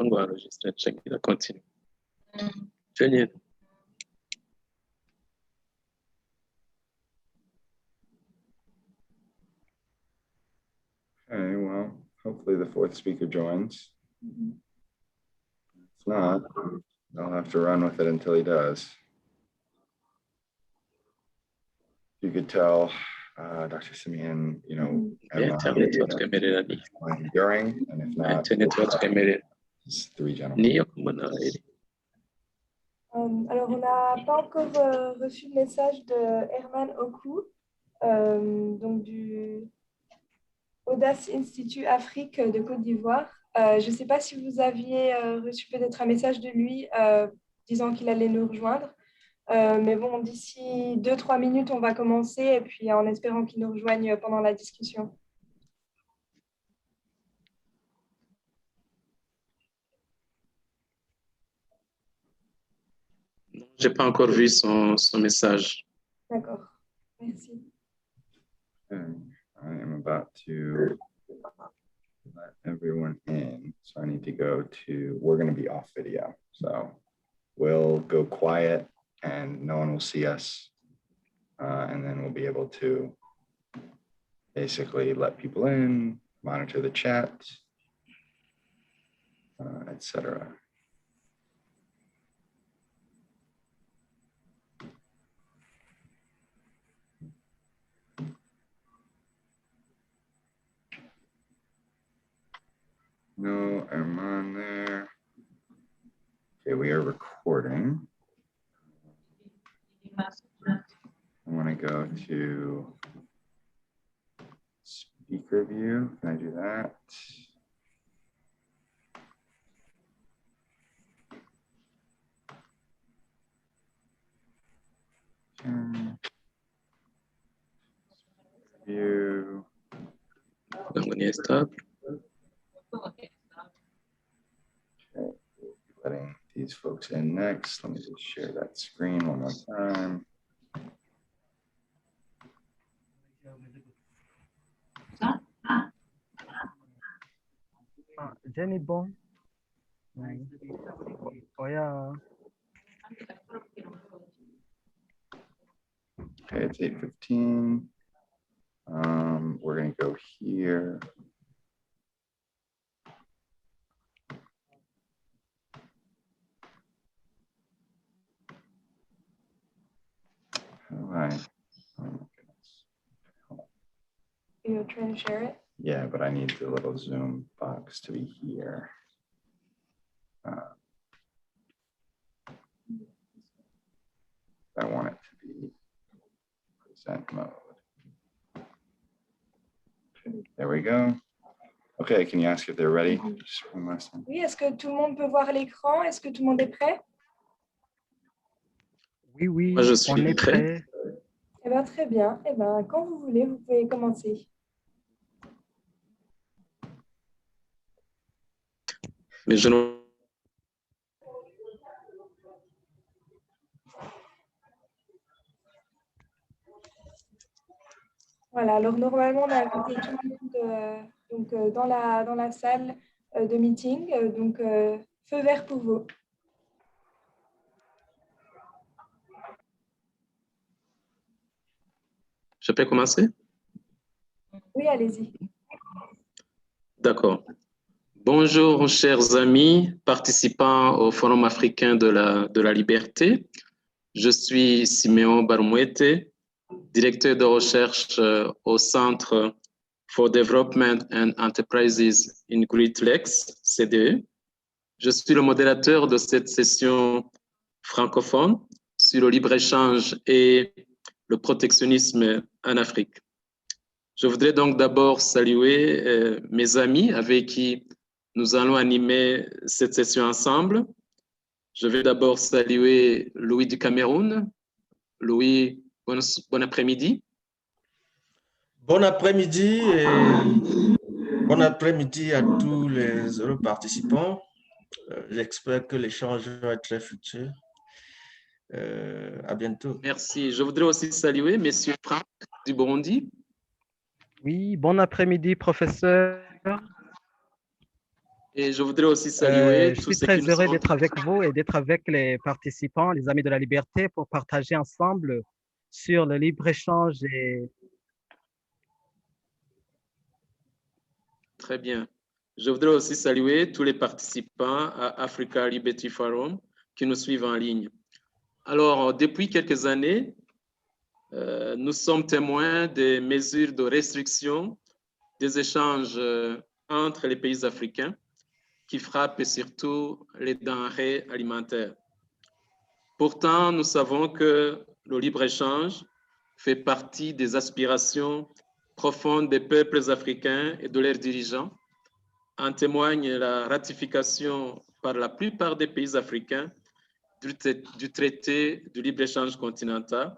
On va enregistrer, check, il continue. Génial. Okay, well, hopefully the fourth speaker joins. If not, I'll have to run with it until he does. You could tell Dr. Simeon, you know, Internet watwemerera ni during, and if not, internet watwemerera it's three gentlemen. niyo kumubona rero. Alors, on n'a pas encore reçu le message de Herman Oku, donc du Audace Institute Afrique de Côte d'Ivoire. Je ne sais pas si vous aviez reçu peut-être un message de lui disant qu'il allait nous rejoindre. Mais bon, d'ici 2-3 minutes, on va commencer et puis en espérant qu'il nous rejoigne pendant la discussion. Je n'ai pas encore vu son message. D'accord, merci. Okay. I am about to let everyone in, so I need to go to, we're going to be off video, so we'll go quiet and no one will see us, and then we'll be able to basically let people in, monitor the chat, etc. No Herman there. Okay, we are recording. I want to go to speaker view. Can I do that? View. Stop. Okay, letting these folks in next. Let me just share that screen one more time. Jenny bon. Oh yeah. Okay, it's 8:15. We're gonna go here. All right. Oh my goodness. You're trying to share it? Yeah, but I need the little Zoom box to be here. I want it to be present mode. Okay, there we go. Okay, can you ask if they're ready? Just one last time. Oui, est-ce que tout le monde peut voir l'écran? Est-ce que tout le monde est prêt? Oui, Moi, je suis on est prêt. Eh bien, très bien. Eh bien, quand vous voulez, vous pouvez commencer. Mais je ne... Voilà, alors normalement, on a invité tout le monde donc, dans la salle de meeting. Donc, feu vert pour vous. Je peux commencer? Oui, allez-y. D'accord. Bonjour, chers amis participants au Forum africain de la liberté. Je suis Siméon Barmouete, directeur de recherche au Centre for Development and Enterprises in Great Lakes, CDE. Je suis le modérateur de cette session francophone sur le libre-échange et le protectionnisme en Afrique. Je voudrais donc d'abord saluer mes amis avec qui nous allons animer cette session ensemble. Je vais d'abord saluer Louis du Cameroun. Louis, bon après-midi. Bon après-midi et bon après-midi à tous les heureux participants. J'espère que l'échange va être très fructueux. À bientôt. Merci. Je voudrais aussi saluer M. Franck du Burundi. Oui, bon après-midi, professeur. Et je voudrais aussi saluer Je tous suis ceux qui très nous heureux ont... d'être avec vous et d'être avec les participants, les Amis de la Liberté, pour partager ensemble sur le libre-échange et Très bien. Je voudrais aussi saluer tous les participants à Africa Liberty Forum qui nous suivent en ligne. Alors, depuis quelques années, nous sommes témoins des mesures de restriction des échanges entre les pays africains qui frappent surtout les denrées alimentaires. Pourtant, nous savons que le libre-échange fait partie des aspirations profondes des peuples africains et de leurs dirigeants. En témoigne la ratification par la plupart des pays africains du traité du libre-échange continental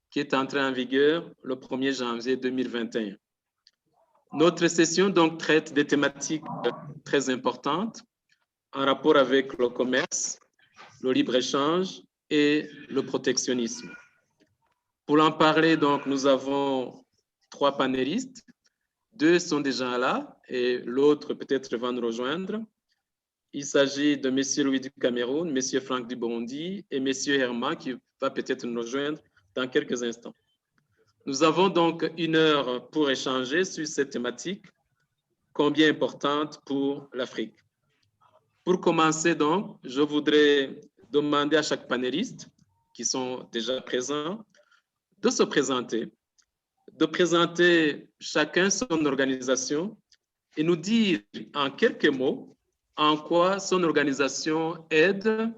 qui est entré en vigueur le 1er janvier 2021. Notre session donc traite des thématiques très importantes en rapport avec le commerce, le libre-échange et le protectionnisme. Pour en parler, donc, nous avons 3 panélistes. 2 sont déjà là et l'autre peut-être va nous rejoindre. Il s'agit de M. Louis du Cameroun, M. Franck du Burundi et M. Herman qui va peut-être nous rejoindre dans quelques instants. Nous avons donc 1 heure pour échanger sur cette thématique, combien importante pour l'Afrique. Pour commencer donc, je voudrais demander à chaque panéliste qui sont déjà présents de se présenter, de présenter chacun son organisation et nous dire en quelques mots en quoi son organisation aide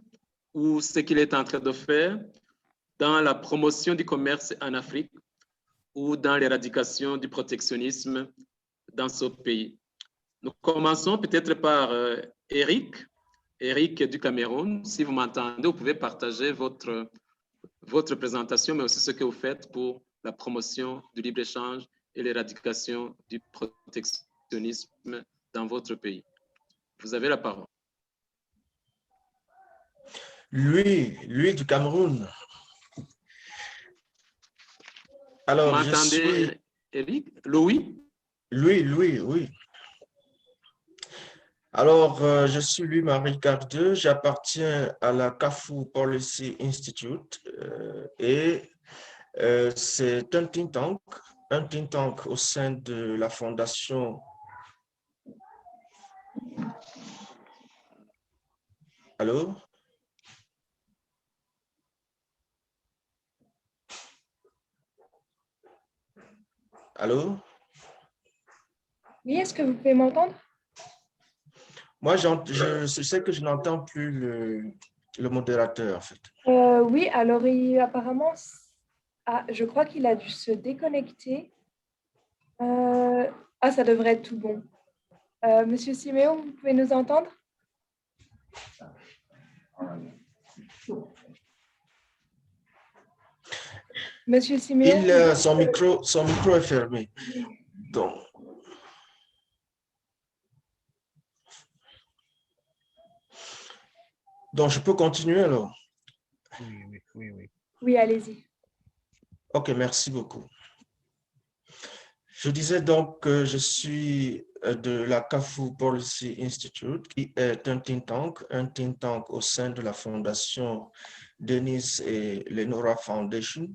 ou ce qu'il est en train de faire dans la promotion du commerce en Afrique ou dans l'éradication du protectionnisme dans ce pays. Nous commençons peut-être par Eric. Eric du Cameroun. Si vous m'entendez, vous pouvez partager votre présentation, mais aussi ce que vous faites pour la promotion du libre-échange et l'éradication du protectionnisme dans votre pays. Vous avez la parole. Lui du Cameroun. Alors, vous m'entendez, Eric? Louis? Louis, oui. Alors, je suis Louis-Marie Cardeux, j'appartiens à la CAFU Policy Institute et c'est un think tank au sein de la fondation. Allô? Allô? Oui, est-ce que vous pouvez m'entendre? Moi, je sais que je n'entends plus le modérateur, en fait. Oui, alors apparemment, je crois qu'il a dû se déconnecter. Ça devrait être tout bon. Monsieur Siméon, vous pouvez nous entendre? Monsieur Siméon? Son micro est fermé. Donc, je peux continuer alors? Oui. Oui, allez-y. OK, merci beaucoup. Je disais donc que je suis de la CAFU Policy Institute, qui est un think tank au sein de la fondation Denis et Lenora Foundation,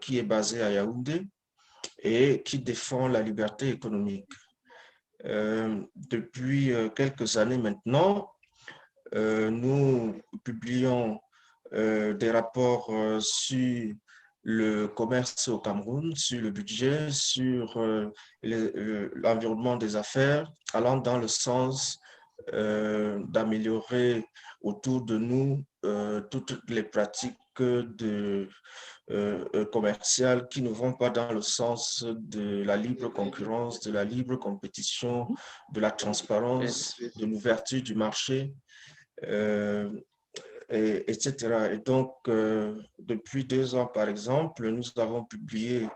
qui est basée à Yaoundé et qui défend la liberté économique. Depuis quelques années maintenant, nous publions des rapports sur le commerce au Cameroun, sur le budget, sur l'environnement des affaires, allant dans le sens d'améliorer autour de nous toutes les pratiques commerciales qui ne vont pas dans le sens de la libre concurrence, de la libre compétition, de la transparence, de l'ouverture du marché. Etc. Et donc, depuis 2 ans, par exemple, nous avons publié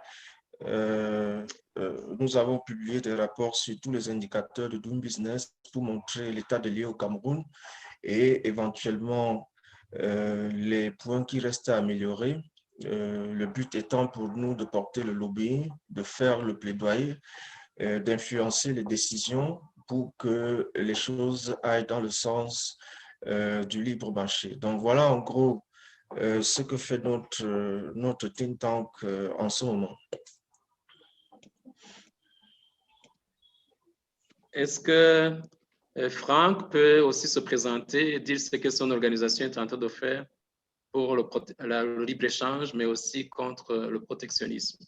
des rapports sur tous les indicateurs de Doing Business pour montrer l'état de lieux au Cameroun et éventuellement les points qui restent à améliorer. Le but étant pour nous de porter le lobbying, de faire le plaidoyer, d'influencer les décisions pour que les choses aillent dans le sens du libre marché. Donc, voilà en gros ce que fait notre think tank en ce moment. Est-ce que Franck peut aussi se présenter et dire ce que son organisation est en train de faire pour le libre-échange, mais aussi contre le protectionnisme?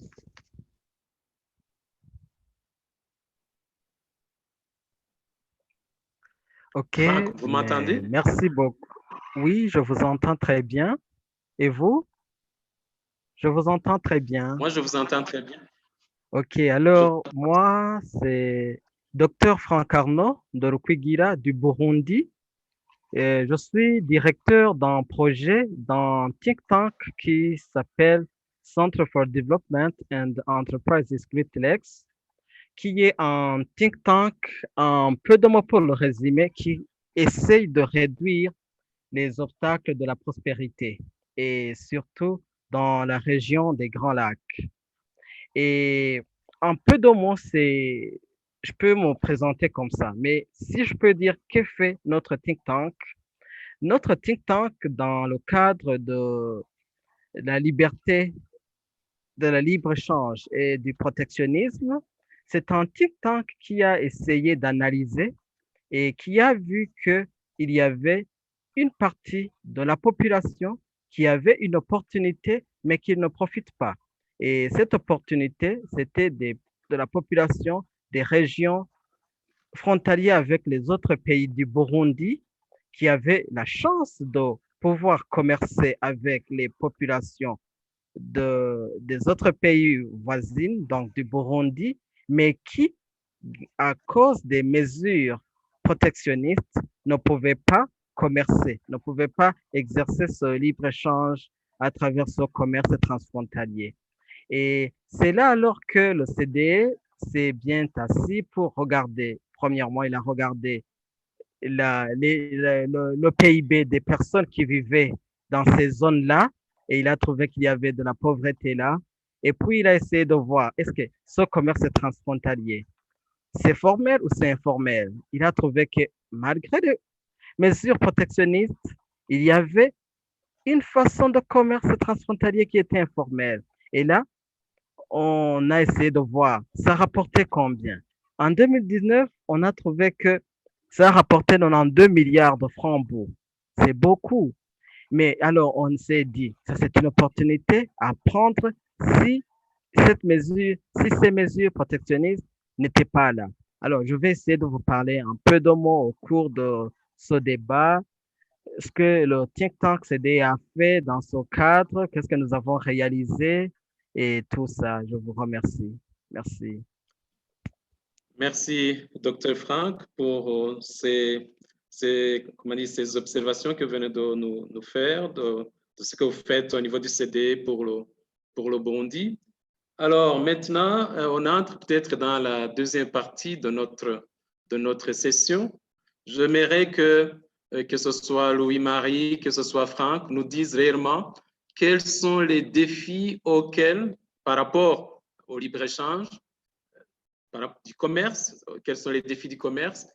OK, Franck, vous mais m'entendez? merci beaucoup. Oui, je vous entends très bien. Et vous? Je vous entends très bien. Moi, je vous entends très bien. OK, Je- alors moi, c'est Dr Franck Arnaud de Rukwigira du Burundi. Et je suis directeur d'un projet, d'un think tank qui s'appelle Center for Development and Enterprises Great Lakes, qui est un think tank, un peu de mots pour le résumer, qui essaye de réduire les obstacles de la prospérité et surtout dans la région des Grands Lacs. Et un peu de mots, je peux me présenter comme ça, mais si je peux dire que fait notre think tank dans le cadre de la liberté, de la libre-échange et du protectionnisme, c'est un think tank qui a essayé d'analyser et qui a vu qu'il y avait une partie de la population qui avait une opportunité, mais qui ne profite pas. Et cette opportunité, c'était de la population des régions frontalières avec les autres pays du Burundi qui avaient la chance de pouvoir commercer avec les populations des autres pays voisins, donc du Burundi, mais qui, à cause des mesures protectionnistes, ne pouvaient pas commercer, ne pouvaient pas exercer ce libre-échange à travers ce commerce transfrontalier. Et c'est là alors que le CDE s'est bien assis pour regarder. Premièrement, il a regardé le PIB des personnes qui vivaient dans ces zones-là et il a trouvé qu'il y avait de la pauvreté là. Et puis, il a essayé de voir, est-ce que ce commerce transfrontalier, c'est formel ou c'est informel? Il a trouvé que malgré les mesures protectionnistes, il y avait une façon de commerce transfrontalier qui était informelle. Et là, on a essayé de voir, ça rapportait combien? En 2019, on a trouvé que ça rapportait 92 milliards de francs bouts. C'est beaucoup. Mais alors, on s'est dit, ça c'est une opportunité à prendre si si ces mesures protectionnistes n'étaient pas là. Alors, je vais essayer de vous parler un peu de mots au cours de ce débat, ce que le think tank CD a fait dans ce cadre, qu'est-ce que nous avons réalisé et tout ça. Je vous remercie. Merci. Merci, Dr. Franck, pour comment dire, ces observations que vous venez de nous faire, de ce que vous faites au niveau du CD pour le Burundi. Alors maintenant, on entre peut-être dans la deuxième partie de notre session. J'aimerais que ce soit Louis-Marie, que ce soit Franck, nous disent réellement quels sont les défis auxquels, par rapport au libre-échange, du commerce, quels sont les défis du commerce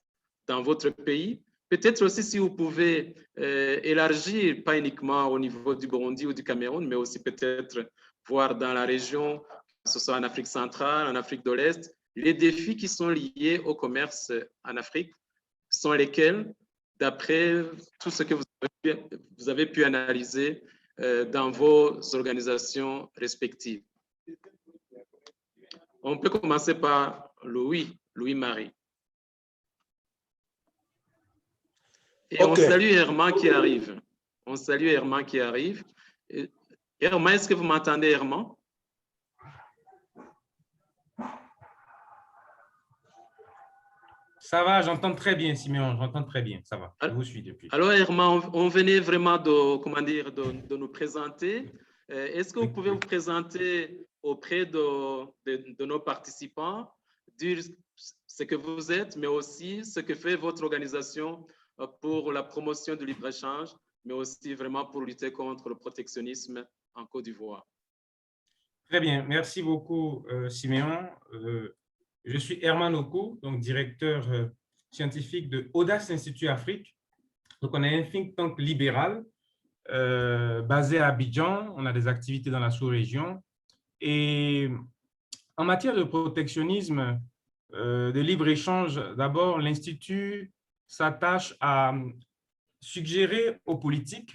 dans votre pays. Peut-être aussi si vous pouvez élargir, pas uniquement au niveau du Burundi ou du Cameroun, mais aussi peut-être voir dans la région, que ce soit en Afrique centrale, en Afrique de l'Est, les défis qui sont liés au commerce en Afrique sont lesquels, d'après tout ce que vous avez pu analyser dans vos organisations respectives. On peut commencer par Louis-Marie. Et on salue Herman qui arrive. On salue Herman qui arrive. Herman, est-ce que vous m'entendez, Herman? Ça va, j'entends très bien, Siméon, j'entends très bien, ça va, je vous suis depuis. Alors, Herman, on venait vraiment de nous présenter. Est-ce que vous pouvez vous présenter auprès de nos participants, dire ce que vous êtes, mais aussi ce que fait votre organisation pour la promotion du libre-échange, mais aussi vraiment pour lutter contre le protectionnisme en Côte d'Ivoire? Très bien, merci beaucoup, Siméon. Je suis Herman Oku, donc directeur scientifique de Audace Institut Afrique. Donc, on est un think tank libéral basé à Abidjan. On a des activités dans la sous-région. Et en matière de protectionnisme, de libre-échange, d'abord, l'Institut s'attache à suggérer aux politiques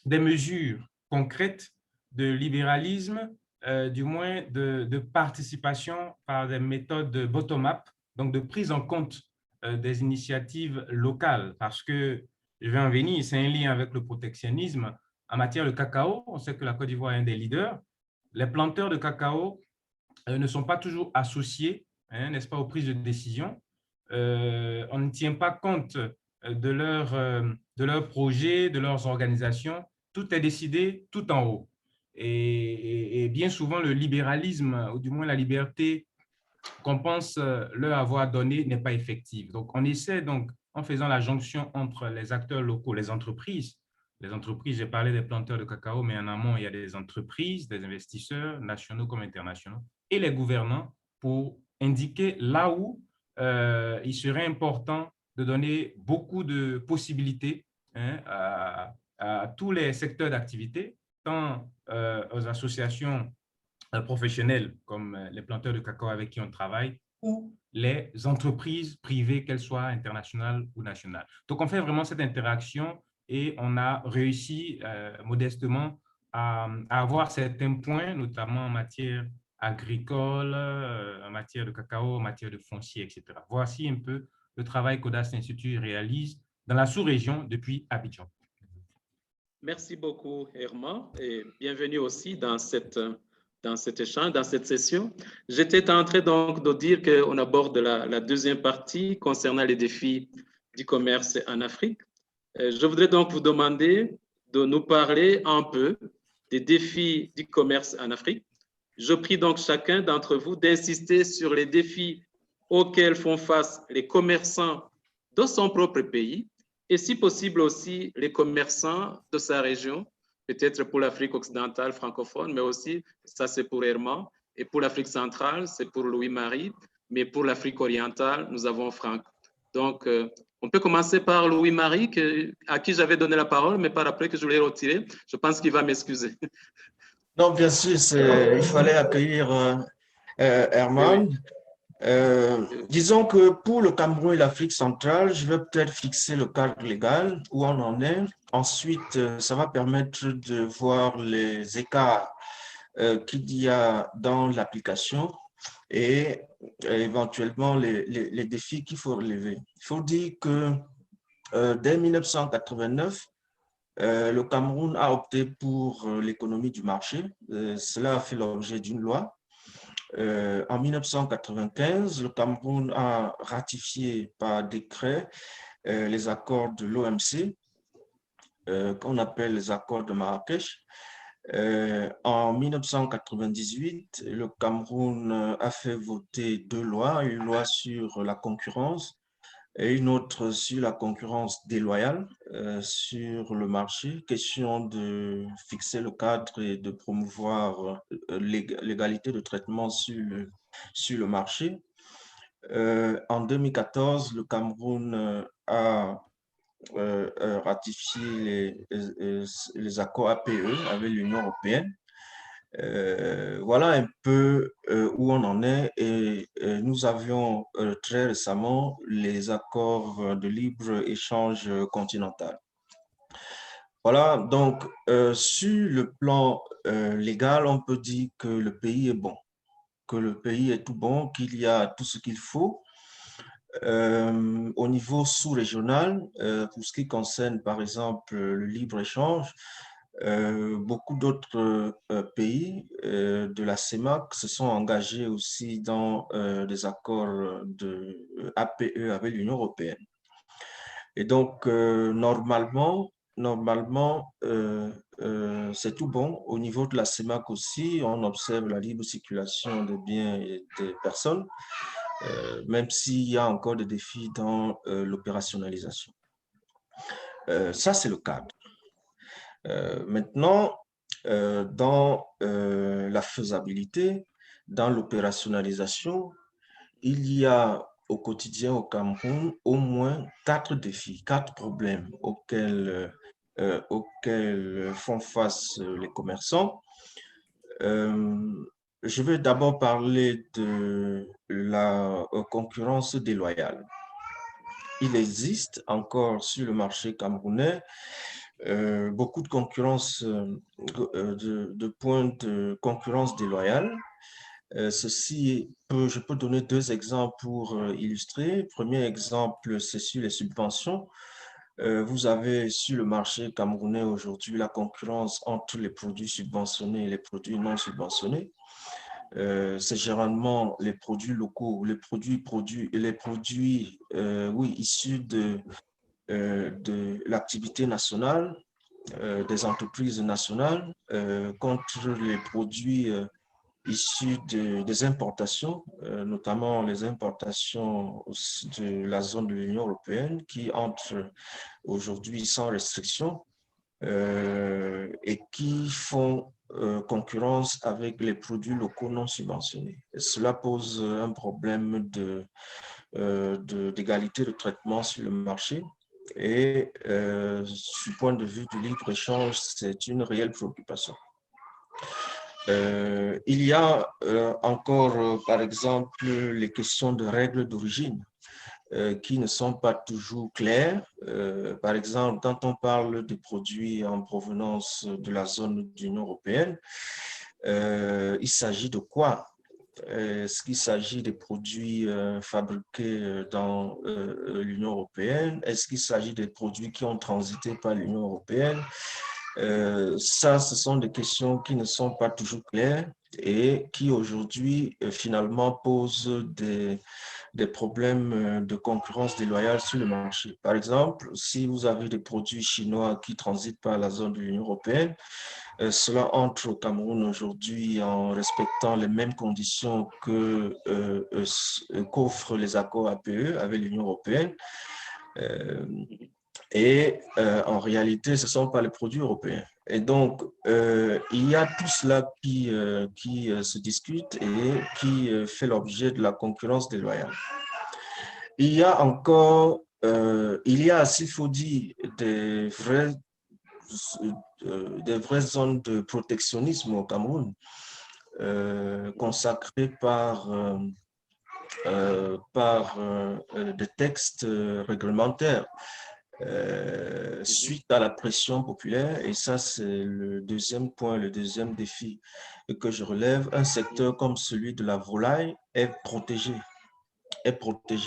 des mesures concrètes de libéralisme, du moins de participation par des méthodes bottom-up, donc de prise en compte des initiatives locales, parce que, je vais en venir, c'est un lien avec le protectionnisme. En matière de cacao, on sait que la Côte d'Ivoire est un des leaders. Les planteurs de cacao ne sont pas toujours associés, n'est-ce pas, aux prises de décision. On ne tient pas compte de leurs projets, de leurs organisations. Tout est décidé tout en haut. Et bien souvent, le libéralisme, ou du moins la liberté qu'on pense leur avoir donnée, n'est pas effective. Donc, on essaie donc, en faisant la jonction entre les acteurs locaux, les entreprises, j'ai parlé des planteurs de cacao, mais en amont, il y a des entreprises, des investisseurs, nationaux comme internationaux, et les gouvernants, pour indiquer là où il serait important de donner beaucoup de possibilités à tous les secteurs d'activité, tant aux associations professionnels comme les planteurs de cacao avec qui on travaille ou les entreprises privées, qu'elles soient internationales ou nationales. Donc, on fait vraiment cette interaction et on a réussi modestement à avoir certains points, notamment en matière agricole, en matière de cacao, en matière de foncier, etc. Voici un peu le travail qu'Audace Institut réalise dans la sous-région depuis Abidjan. Merci beaucoup, Herman, et bienvenue aussi dans cet échange, dans cette session. J'étais en train donc de dire qu'on aborde la deuxième partie concernant les défis du commerce en Afrique. Je voudrais donc vous demander de nous parler un peu des défis du commerce en Afrique. Je prie donc chacun d'entre vous d'insister sur les défis auxquels font face les commerçants de son propre pays et si possible aussi les commerçants de sa région, peut-être pour l'Afrique occidentale francophone, mais aussi, ça c'est pour Herman, et pour l'Afrique centrale, c'est pour Louis-Marie, mais pour l'Afrique orientale, nous avons Franck. Donc, on peut commencer par Louis-Marie, à qui j'avais donné la parole, mais par après que je l'ai retiré. Je pense qu'il va m'excuser. Non, bien sûr, il fallait accueillir Herman. Oui. Disons que pour le Cameroun et l'Afrique centrale, je vais peut-être fixer le cadre légal où on en est. Ensuite, ça va permettre de voir les écarts qu'il y a dans l'application et éventuellement les défis qu'il faut relever. Il faut dire que dès 1989, le Cameroun a opté pour l'économie du marché. Cela a fait l'objet d'une loi. En 1995, le Cameroun a ratifié par décret les accords de l'OMC, qu'on appelle les accords de Marrakech. En 1998, le Cameroun a fait voter deux lois, une loi sur la concurrence et une autre sur la concurrence déloyale sur le marché, question de fixer le cadre et de promouvoir l'égalité de traitement sur le marché. En 2014, le Cameroun a ratifié les accords APE avec l'Union européenne. Voilà un peu où on en est et nous avions très récemment les accords de libre-échange continental. Voilà, donc sur le plan légal, on peut dire que le pays est bon, que le pays est tout bon, qu'il y a tout ce qu'il faut. Au niveau sous-régional, pour ce qui concerne par exemple le libre-échange, beaucoup d'autres pays de la CEMAC se sont engagés aussi dans des accords de APE avec l'Union européenne. Et donc, normalement, c'est tout bon. Au niveau de la CEMAC aussi, on observe la libre circulation des biens et des personnes, même s'il y a encore des défis dans l'opérationnalisation. Ça, c'est le cadre. Maintenant, dans la faisabilité, dans l'opérationnalisation, il y a au quotidien au Cameroun au moins 4 défis, 4 problèmes auxquels font face les commerçants. Je vais d'abord parler de la concurrence déloyale. Il existe encore sur le marché camerounais beaucoup de concurrence, de points de concurrence déloyale. Je peux donner 2 exemples pour illustrer. Premier exemple, c'est sur les subventions. Vous avez sur le marché camerounais aujourd'hui la concurrence entre les produits subventionnés et les produits non subventionnés. C'est généralement les produits locaux, les produits issus de l'activité nationale, des entreprises nationales, contre les produits issus des importations, notamment les importations de la zone de l'Union européenne qui entrent aujourd'hui sans restriction et qui font concurrence avec les produits locaux non subventionnés. Et cela pose un problème d'égalité de traitement sur le marché. Et du point de vue du libre-échange, c'est une réelle préoccupation. Il y a encore, par exemple, les questions de règles d'origine qui ne sont pas toujours claires. Par exemple, quand on parle de produits en provenance de la zone de l'Union européenne, il s'agit de quoi? Est-ce qu'il s'agit des produits fabriqués dans l'Union européenne? Est-ce qu'il s'agit des produits qui ont transité par l'Union européenne? Ça, ce sont des questions qui ne sont pas toujours claires et qui aujourd'hui finalement posent des problèmes de concurrence déloyale sur le marché. Par exemple, si vous avez des produits chinois qui transitent par la zone de l'Union européenne, cela entre au Cameroun aujourd'hui en respectant les mêmes conditions qu'offrent les accords APE avec l'Union européenne. En réalité, ce ne sont pas les produits européens. Et donc, il y a tout cela qui se discute et qui fait l'objet de la concurrence déloyale. Il y a encore, s'il faut dire, des vraies zones de protectionnisme au Cameroun, consacrées par des textes réglementaires suite à la pression populaire. Et ça, c'est le deuxième point, le deuxième défi que je relève. Un secteur comme celui de la volaille est protégé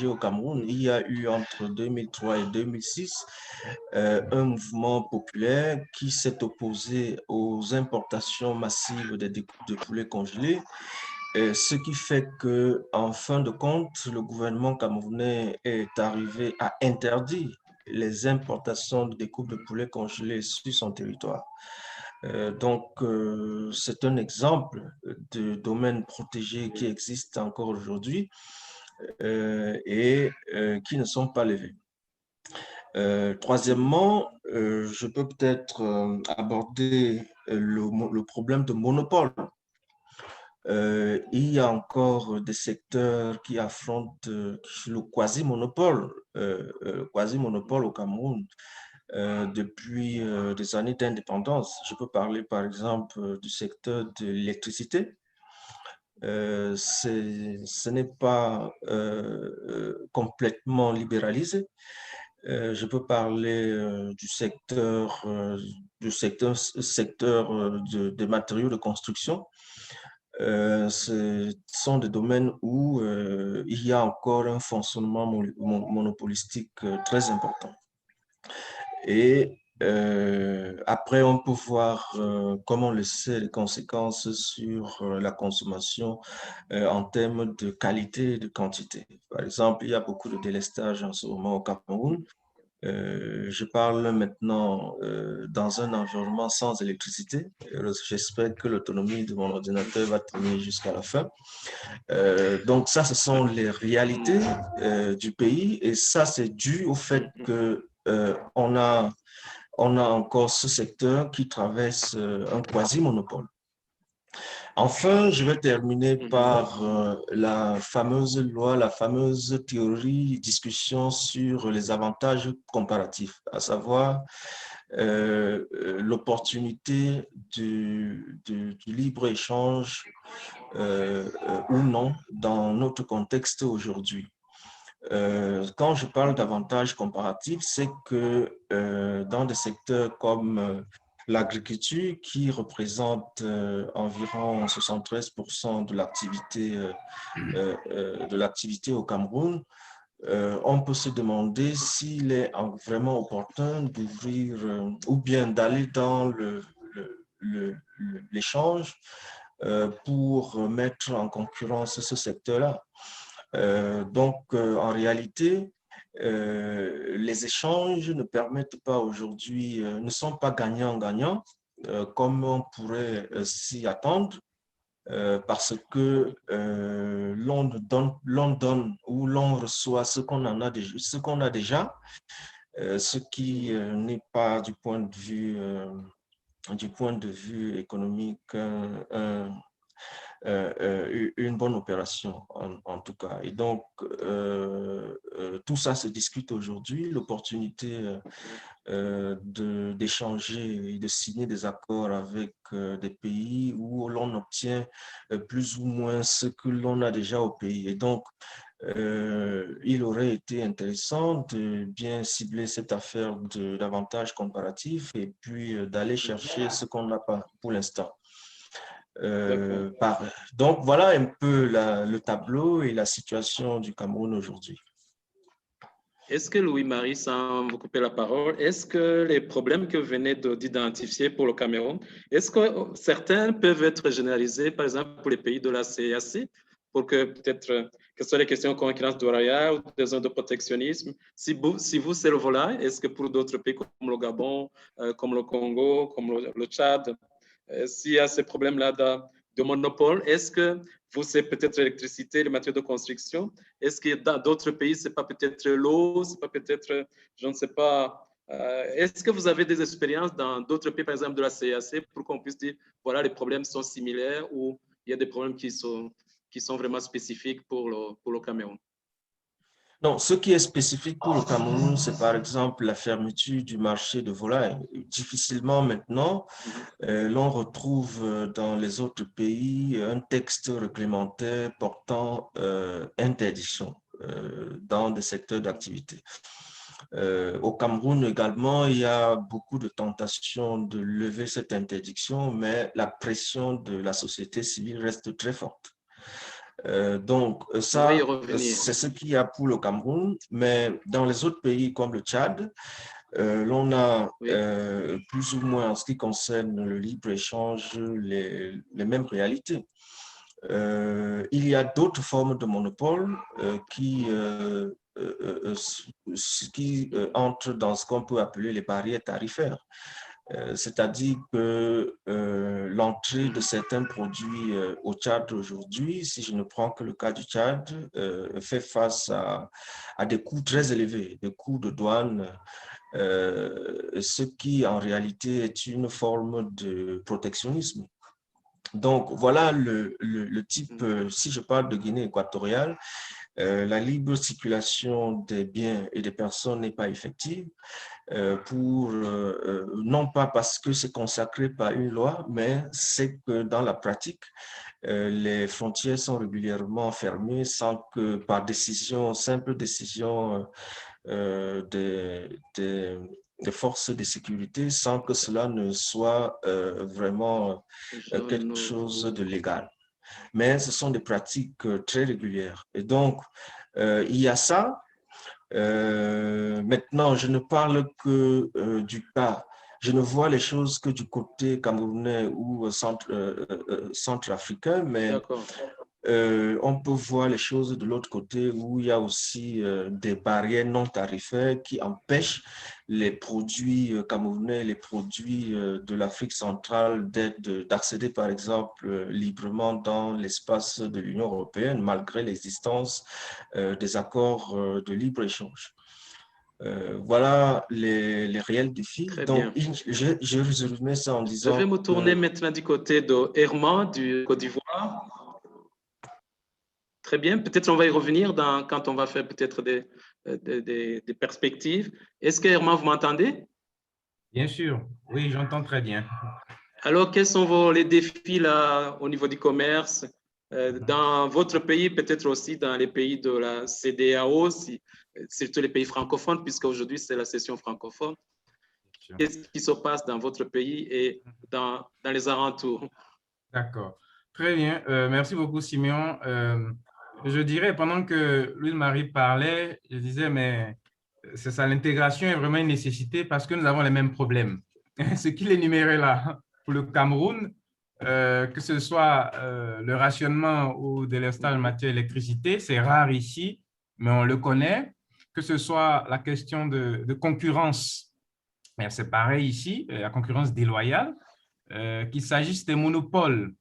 au Cameroun. Il y a eu entre 2003 et 2006 un mouvement populaire qui s'est opposé aux importations massives des découpes de poulet congelés, ce qui fait que, en fin de compte, le gouvernement camerounais est arrivé à interdire les importations de découpes de poulet congelés sur son territoire. Donc, c'est un exemple de domaine protégé qui existe encore aujourd'hui et qui ne sont pas levés. Troisièmement, je peux peut-être aborder le problème de monopole. Il y a encore des secteurs qui affrontent le quasi-monopole au Cameroun depuis des années d'indépendance. Je peux parler par exemple du secteur de l'électricité. Ce n'est pas complètement libéralisé. Je peux parler du secteur des matériaux de construction. Ce sont des domaines où il y a encore un fonctionnement monopolistique très important. Et après, on peut voir, comme on le sait, les conséquences sur la consommation en termes de qualité et de quantité. Par exemple, il y a beaucoup de délestage en ce moment au Cameroun. Je parle maintenant dans un environnement sans électricité. J'espère que l'autonomie de mon ordinateur va tenir jusqu'à la fin. Donc ça, ce sont les réalités du pays et ça, c'est dû au fait qu'on a encore ce secteur qui traverse un quasi-monopole. Enfin, je vais terminer par la fameuse loi, la fameuse théorie, discussion sur les avantages comparatifs, à savoir l'opportunité du libre-échange ou non dans notre contexte aujourd'hui. Quand je parle d'avantages comparatifs, c'est que dans des secteurs comme l'agriculture, qui représente environ 73% de l'activité au Cameroun, on peut se demander s'il est vraiment opportun d'ouvrir ou bien d'aller dans l'échange pour mettre en concurrence ce secteur-là. En réalité, les échanges ne permettent pas aujourd'hui, ne sont pas gagnants-gagnants, comme on pourrait s'y attendre, parce que l'on donne ou l'on reçoit ce qu'on a déjà, ce qui n'est pas du point de vue économique une bonne opération en tout cas. Et donc, tout ça se discute aujourd'hui, l'opportunité d'échanger et de signer des accords avec des pays où l'on obtient plus ou moins ce que l'on a déjà au pays. Et donc, il aurait été intéressant de bien cibler cette affaire d'avantages comparatifs et puis d'aller chercher ce qu'on n'a pas pour l'instant. Donc, voilà un peu le tableau et la situation du Cameroun aujourd'hui. Est-ce que Louis-Marie, sans vous couper la parole, est-ce que les problèmes que vous venez d'identifier pour le Cameroun, est-ce que certains peuvent être généralisés, par exemple, pour les pays de la CEEAC, pour que peut-être que ce soit les questions de concurrence douanière ou des zones de protectionnisme? Si vous c'est le volet, est-ce que pour d'autres pays comme le Gabon, comme le Congo, comme le Tchad, s'il y a ces problèmes-là de monopole, est-ce que vous, c'est peut-être l'électricité, les matériaux de construction? Est-ce que dans d'autres pays, ce n'est pas peut-être l'eau, ce n'est pas peut-être, je ne sais pas. Est-ce que vous avez des expériences dans d'autres pays, par exemple de la CEEAC, pour qu'on puisse dire, voilà, les problèmes sont similaires ou il y a des problèmes qui sont vraiment spécifiques pour le Cameroun? Non, ce qui est spécifique pour le Cameroun, c'est par exemple la fermeture du marché de volailles. Difficilement maintenant, l'on retrouve dans les autres pays un texte réglementaire portant interdiction dans des secteurs d'activité. Au Cameroun également, il y a beaucoup de tentations de lever cette interdiction, mais la pression de la société civile reste très forte. Donc, ça, c'est ce qu'il y a pour le Cameroun, mais dans les autres pays comme le Tchad, l'on a plus ou moins en ce qui concerne le libre-échange les mêmes réalités. Il y a d'autres formes de monopole qui entrent dans ce qu'on peut appeler les barrières tarifaires. C'est-à-dire que l'entrée de certains produits au Tchad aujourd'hui, si je ne prends que le cas du Tchad, fait face à des coûts très élevés, des coûts de douane, ce qui en réalité est une forme de protectionnisme. Donc voilà le type, si je parle de Guinée équatoriale, la libre circulation des biens et des personnes n'est pas effective. Non pas parce que c'est consacré par une loi, mais c'est que dans la pratique, les frontières sont régulièrement fermées sans que par simple décision des forces de sécurité, sans que cela ne soit vraiment quelque chose de légal. Mais ce sont des pratiques très régulières. Et donc, il y a ça. Maintenant, je ne parle que du cas, je ne vois les choses que du côté camerounais ou centrafricain, mais on peut voir les choses de l'autre côté où il y a aussi des barrières non tarifaires qui empêchent les produits camerounais, les produits de l'Afrique centrale d'accéder par exemple librement dans l'espace de l'Union européenne malgré l'existence des accords de libre-échange. Voilà les réels défis. Très Donc, bien. je résumé ça en Je disant vais me tourner que maintenant du côté de Herman du Côte d'Ivoire. Très bien. Peut-être on va y revenir quand on va faire peut-être des perspectives. Est-ce que Herman, vous m'entendez? Bien sûr, oui, j'entends très bien. Alors, quels sont les défis là au niveau du commerce dans votre pays, peut-être aussi dans les pays de la CEDEAO, surtout les pays francophones, puisque aujourd'hui c'est la session francophone. Qu'est-ce qui se passe dans votre pays et dans les alentours? D'accord. Très bien. Merci beaucoup, Siméon. Je dirais, pendant que Louis-Marie parlait, je disais, mais c'est ça, l'intégration est vraiment une nécessité parce que nous avons les mêmes problèmes. Ce qu'il énumérait là pour le Cameroun, que ce soit le rationnement ou délestage en matière d'électricité, c'est rare ici, mais on le connaît. Que ce soit la question de concurrence, c'est pareil ici, la concurrence déloyale. Qu'il s'agisse des monopoles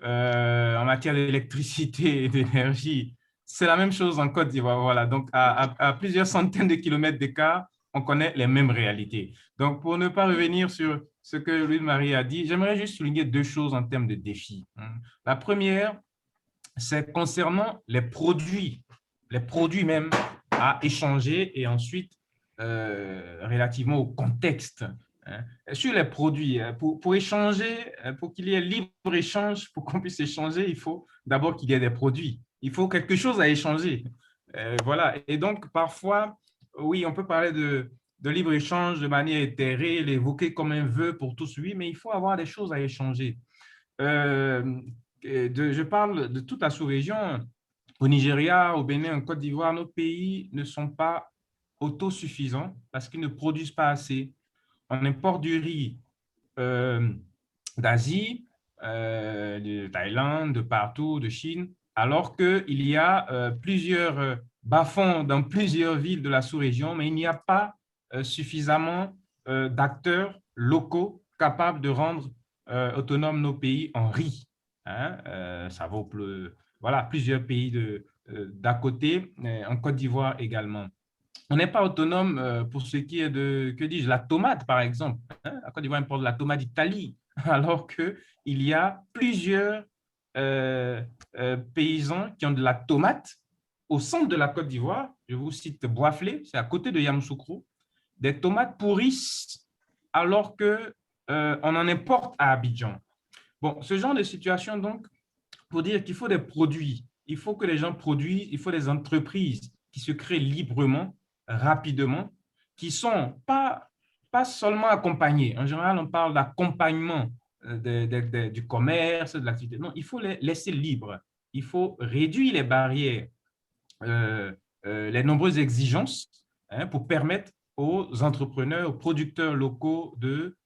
en matière d'électricité et d'énergie, c'est la même chose en Côte d'Ivoire. Voilà. Donc, à plusieurs centaines de kilomètres d'écart, on connaît les mêmes réalités. Donc, pour ne pas revenir sur ce que Louis-Marie a dit, j'aimerais juste souligner deux choses en termes de défis. La première, c'est concernant les produits même à échanger et ensuite relativement au contexte. Sur les produits, pour échanger, pour qu'il y ait libre-échange, pour qu'on puisse échanger, il faut d'abord qu'il y ait des produits. Il faut quelque chose à échanger. Voilà. Et donc, parfois, oui, on peut parler de libre-échange de manière éthérée, l'évoquer comme un vœu pour tous, oui, mais il faut avoir des choses à échanger. Je parle de toute la sous-région. Au Nigeria, au Bénin, en Côte d'Ivoire, nos pays ne sont pas autosuffisants parce qu'ils ne produisent pas assez. On importe du riz d'Asie, de Thaïlande, de partout, de Chine, alors qu'il y a plusieurs bas-fonds dans plusieurs villes de la sous-région, mais il n'y a pas suffisamment d'acteurs locaux capables de rendre autonomes nos pays en riz. Hein? Ça vaut voilà, plusieurs pays d'à côté, en Côte d'Ivoire également. On n'est pas autonome pour ce qui est de, que dis-je, la tomate, par exemple. Hein? La Côte d'Ivoire importe de la tomate d'Italie, alors qu'il y a plusieurs paysans qui ont de la tomate au centre de la Côte d'Ivoire. Je vous cite Boisflé, c'est à côté de Yamoussoukro. Des tomates pourrissent alors qu'on en importe à Abidjan. Bon, ce genre de situation, donc, pour dire qu'il faut des produits, il faut que les gens produisent, il faut des entreprises qui se créent librement, rapidement, qui ne sont pas seulement accompagnées. En général, on parle d'accompagnement du commerce, de l'activité. Non, il faut les laisser libres. Il faut réduire les barrières, les nombreuses exigences pour permettre aux entrepreneurs, aux producteurs locaux de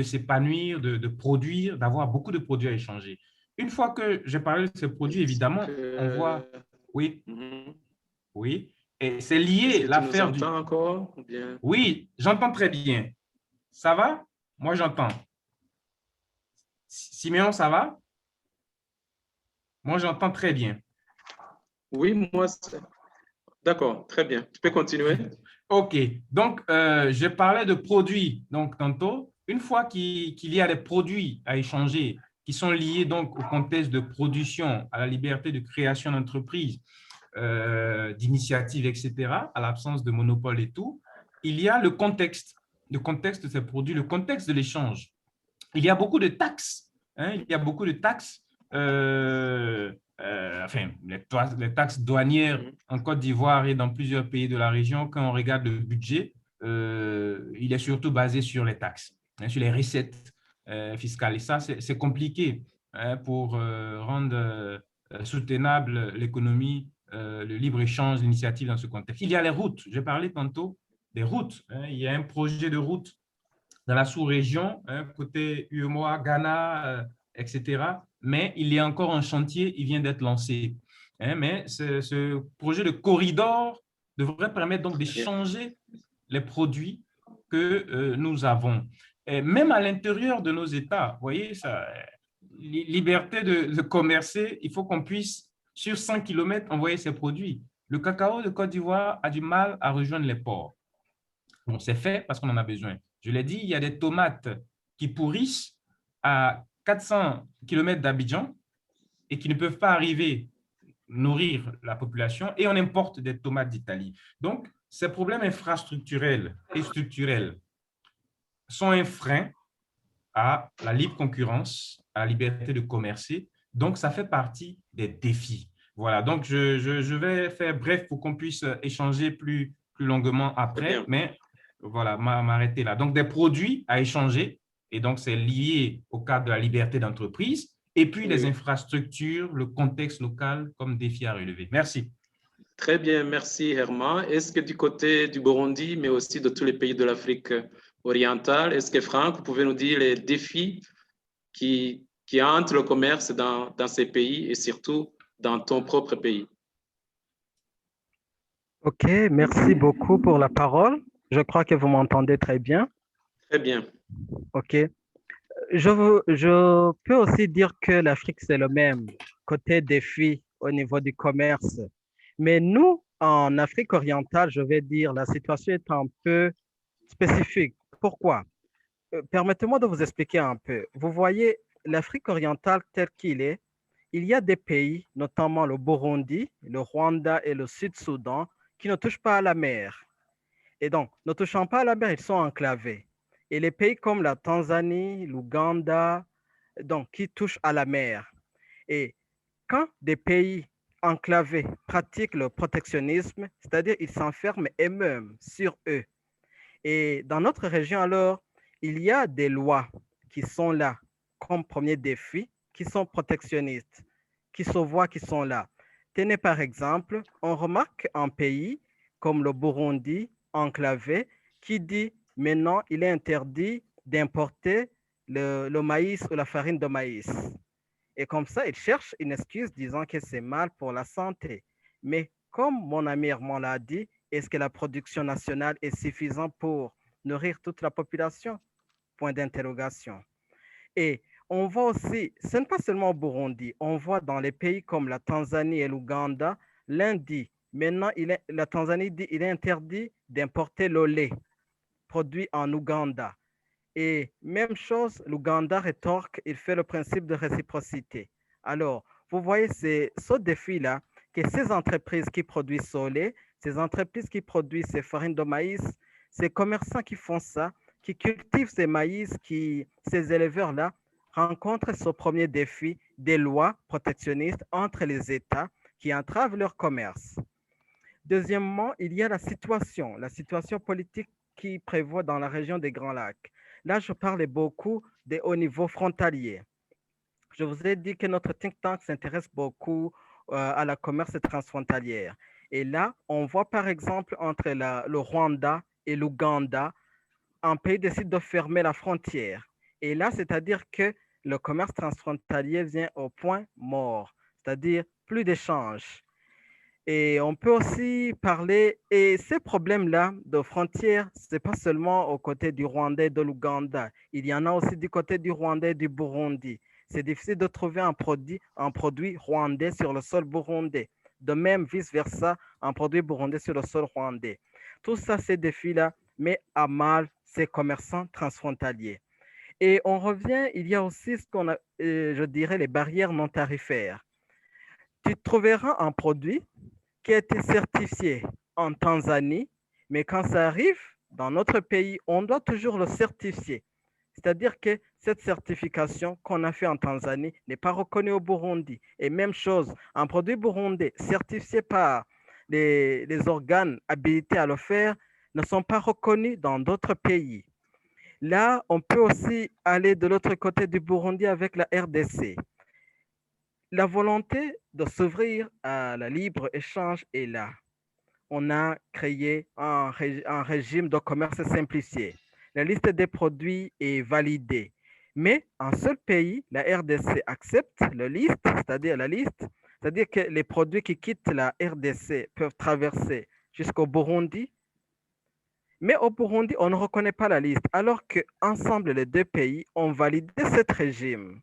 s'épanouir, de produire, d'avoir beaucoup de produits à échanger. Une fois que j'ai parlé de ces produits, évidemment, on voit, oui, oui, et c'est Est-ce lié que tu nous l'affaire du… entends encore? Ou bien... Oui, j'entends très bien. Ça va? Moi, j'entends. Siméon, ça va? Moi, j'entends très bien. Oui, moi, d'accord, très bien. Tu peux continuer. OK. Donc, je parlais de produits. Donc, tantôt, une fois qu'il y a des produits à échanger qui sont liés donc au contexte de production, à la liberté de création d'entreprise, d'initiative, etc., à l'absence de monopole et tout, il y a le contexte de ces produits, le contexte de l'échange. Il y a beaucoup de taxes. Hein, il y a beaucoup de taxes, enfin, les taxes douanières en Côte d'Ivoire et dans plusieurs pays de la région. Quand on regarde le budget, il est surtout basé sur les taxes, hein, sur les recettes fiscales. Et ça, c'est compliqué hein, pour rendre soutenable l'économie, le libre-échange, l'initiative dans ce contexte. Il y a les routes. J'ai parlé tantôt des routes. Hein, il y a un projet de route dans la sous-région, hein, côté UEMOA, Ghana, etc. Mais il y a encore un chantier, il vient d'être lancé. Hein, mais ce projet de corridor devrait permettre donc d'échanger les produits que nous avons. Et même à l'intérieur de nos États, vous voyez, ça, liberté de commercer, il faut qu'on puisse, sur 100 km, envoyer ces produits. Le cacao de Côte d'Ivoire a du mal à rejoindre les ports. Bon, c'est fait parce qu'on en a besoin. Je l'ai dit, il y a des tomates qui pourrissent à 400 km d'Abidjan et qui ne peuvent pas arriver nourrir la population et on importe des tomates d'Italie. Donc, ces problèmes infrastructurels et structurels sont un frein à la libre concurrence, à la liberté de commercer. Donc, ça fait partie des défis. Voilà, donc je vais faire bref pour qu'on puisse échanger plus longuement après, mais voilà, m'arrêter là. Donc, des produits à échanger, et donc c'est lié au cadre de la liberté d'entreprise, et puis les infrastructures, le contexte local comme défi à relever. Merci. Très bien, merci Herman. Est-ce que du côté du Burundi, mais aussi de tous les pays de l'Afrique orientale, est-ce que Franck, vous pouvez nous dire les défis qui hantent le commerce dans ces pays et surtout dans ton propre pays? OK, merci beaucoup pour la parole. Je crois que vous m'entendez très bien. Très bien. OK. Je peux aussi dire que l'Afrique, c'est le même côté défi au niveau du commerce. Mais nous, en Afrique orientale, je vais dire, la situation est un peu spécifique. Pourquoi? Permettez-moi de vous expliquer un peu. Vous voyez, l'Afrique orientale tel qu'il est, il y a des pays, notamment le Burundi, le Rwanda et le Sud-Soudan, qui ne touchent pas à la mer. Et donc, ne touchant pas à la mer, ils sont enclavés. Et les pays comme la Tanzanie, l'Ouganda, donc, qui touchent à la mer. Et quand des pays enclavés pratiquent le protectionnisme, c'est-à-dire ils s'enferment eux-mêmes sur eux. Et dans notre région, alors, il y a des lois qui sont là comme premier défi, qui sont protectionnistes, qui se voient, qui sont là. Tenez par exemple, on remarque un pays comme le Burundi, enclavé, qui dit maintenant il est interdit d'importer le maïs ou la farine de maïs. Et comme ça, il cherche une excuse disant que c'est mal pour la santé. Mais comme mon ami Herman l'a dit, est-ce que la production nationale est suffisante pour nourrir toute la population? Point d'interrogation. Et on voit aussi, ce n'est pas seulement au Burundi, on voit dans les pays comme la Tanzanie et l'Ouganda, l'un dit, maintenant, la Tanzanie dit il est interdit d'importer le lait produit en Ouganda. Et même chose, l'Ouganda rétorque, il fait le principe de réciprocité. Alors, vous voyez, c'est ce défi-là que ces entreprises qui produisent ce lait, ces entreprises qui produisent ces farines de maïs, ces commerçants qui font ça, qui cultivent ces maïs, ces éleveurs-là, rencontrent ce premier défi des lois protectionnistes entre les États qui entravent leur commerce. Deuxièmement, il y a la situation politique qui prévaut dans la région des Grands Lacs. Là, je parlais beaucoup des hauts niveaux frontaliers. Je vous ai dit que notre think tank s'intéresse beaucoup à la commerce transfrontalière. Et là, on voit par exemple entre le Rwanda et l'Ouganda, un pays décide de fermer la frontière. Et là, c'est-à-dire que le commerce transfrontalier vient au point mort, c'est-à-dire plus d'échanges. Et on peut aussi parler, et ces problèmes-là de frontières, ce n'est pas seulement aux côtés du Rwanda et de l'Ouganda. Il y en a aussi du côté du Rwanda et du Burundi. C'est difficile de trouver un produit rwandais sur le sol burundais. De même, vice-versa, un produit burundais sur le sol rwandais. Tout ça, ces défis-là, met à mal ces commerçants transfrontaliers. Et on revient, il y a aussi ce qu'on a, je dirais, les barrières non tarifaires. Tu trouveras un produit qui a été certifié en Tanzanie, mais quand ça arrive dans notre pays, on doit toujours le certifier. C'est-à-dire que cette certification qu'on a fait en Tanzanie n'est pas reconnue au Burundi. Et même chose, un produit burundais certifié par les organes habilités à le faire ne sont pas reconnus dans d'autres pays. Là, on peut aussi aller de l'autre côté du Burundi avec la RDC. La volonté de s'ouvrir à la libre-échange est là. On a créé un régime de commerce simplifié. La liste des produits est validée. Mais un seul pays, la RDC, accepte la liste, c'est-à-dire que les produits qui quittent la RDC peuvent traverser jusqu'au Burundi. Mais au Burundi, on ne reconnaît pas la liste, alors qu'ensemble, les deux pays ont validé ce régime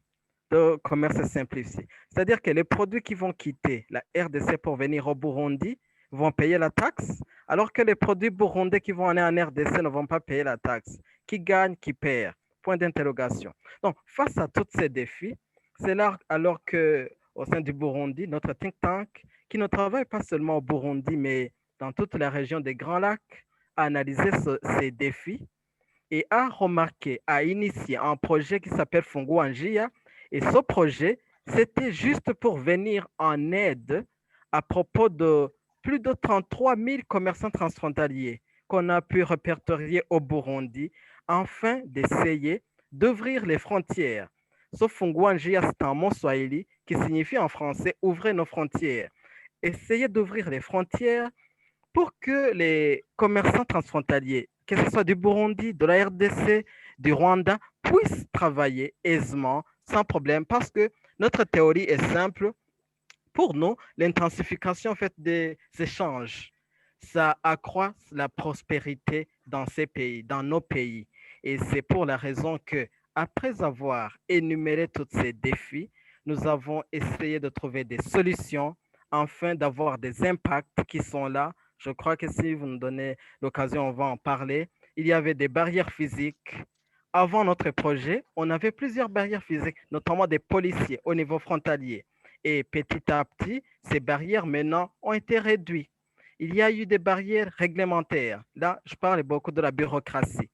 de commerce simplifié. C'est-à-dire que les produits qui vont quitter la RDC pour venir au Burundi vont payer la taxe, alors que les produits burundais qui vont aller en RDC ne vont pas payer la taxe. Qui gagne, qui perd? Point d'interrogation. Donc, face à tous ces défis, c'est là alors que au sein du Burundi, notre think tank, qui ne travaille pas seulement au Burundi, mais dans toute la région des Grands Lacs, a analysé ces défis et a remarqué, a initié un projet qui s'appelle Fungu Anjia. Et ce projet, c'était juste pour venir en aide à propos de plus de 33 000 commerçants transfrontaliers qu'on a pu répertorier au Burundi, afin d'essayer d'ouvrir les frontières. Ce Fungu Anjia, c'est un mot swahili qui signifie en français ouvrir nos frontières. Essayer d'ouvrir les frontières pour que les commerçants transfrontaliers, que ce soit du Burundi, de la RDC, du Rwanda, puissent travailler aisément, sans problème, parce que notre théorie est simple. Pour nous, l'intensification en fait, des échanges, ça accroît la prospérité dans ces pays, dans nos pays. Et c'est pour la raison que, après avoir énuméré tous ces défis, nous avons essayé de trouver des solutions afin d'avoir des impacts qui sont là. Je crois que si vous nous donnez l'occasion, on va en parler. Il y avait des barrières physiques. Avant notre projet, on avait plusieurs barrières physiques, notamment des policiers au niveau frontalier. Et petit à petit, ces barrières maintenant ont été réduites. Il y a eu des barrières réglementaires. Là, je parle beaucoup de la bureaucratie.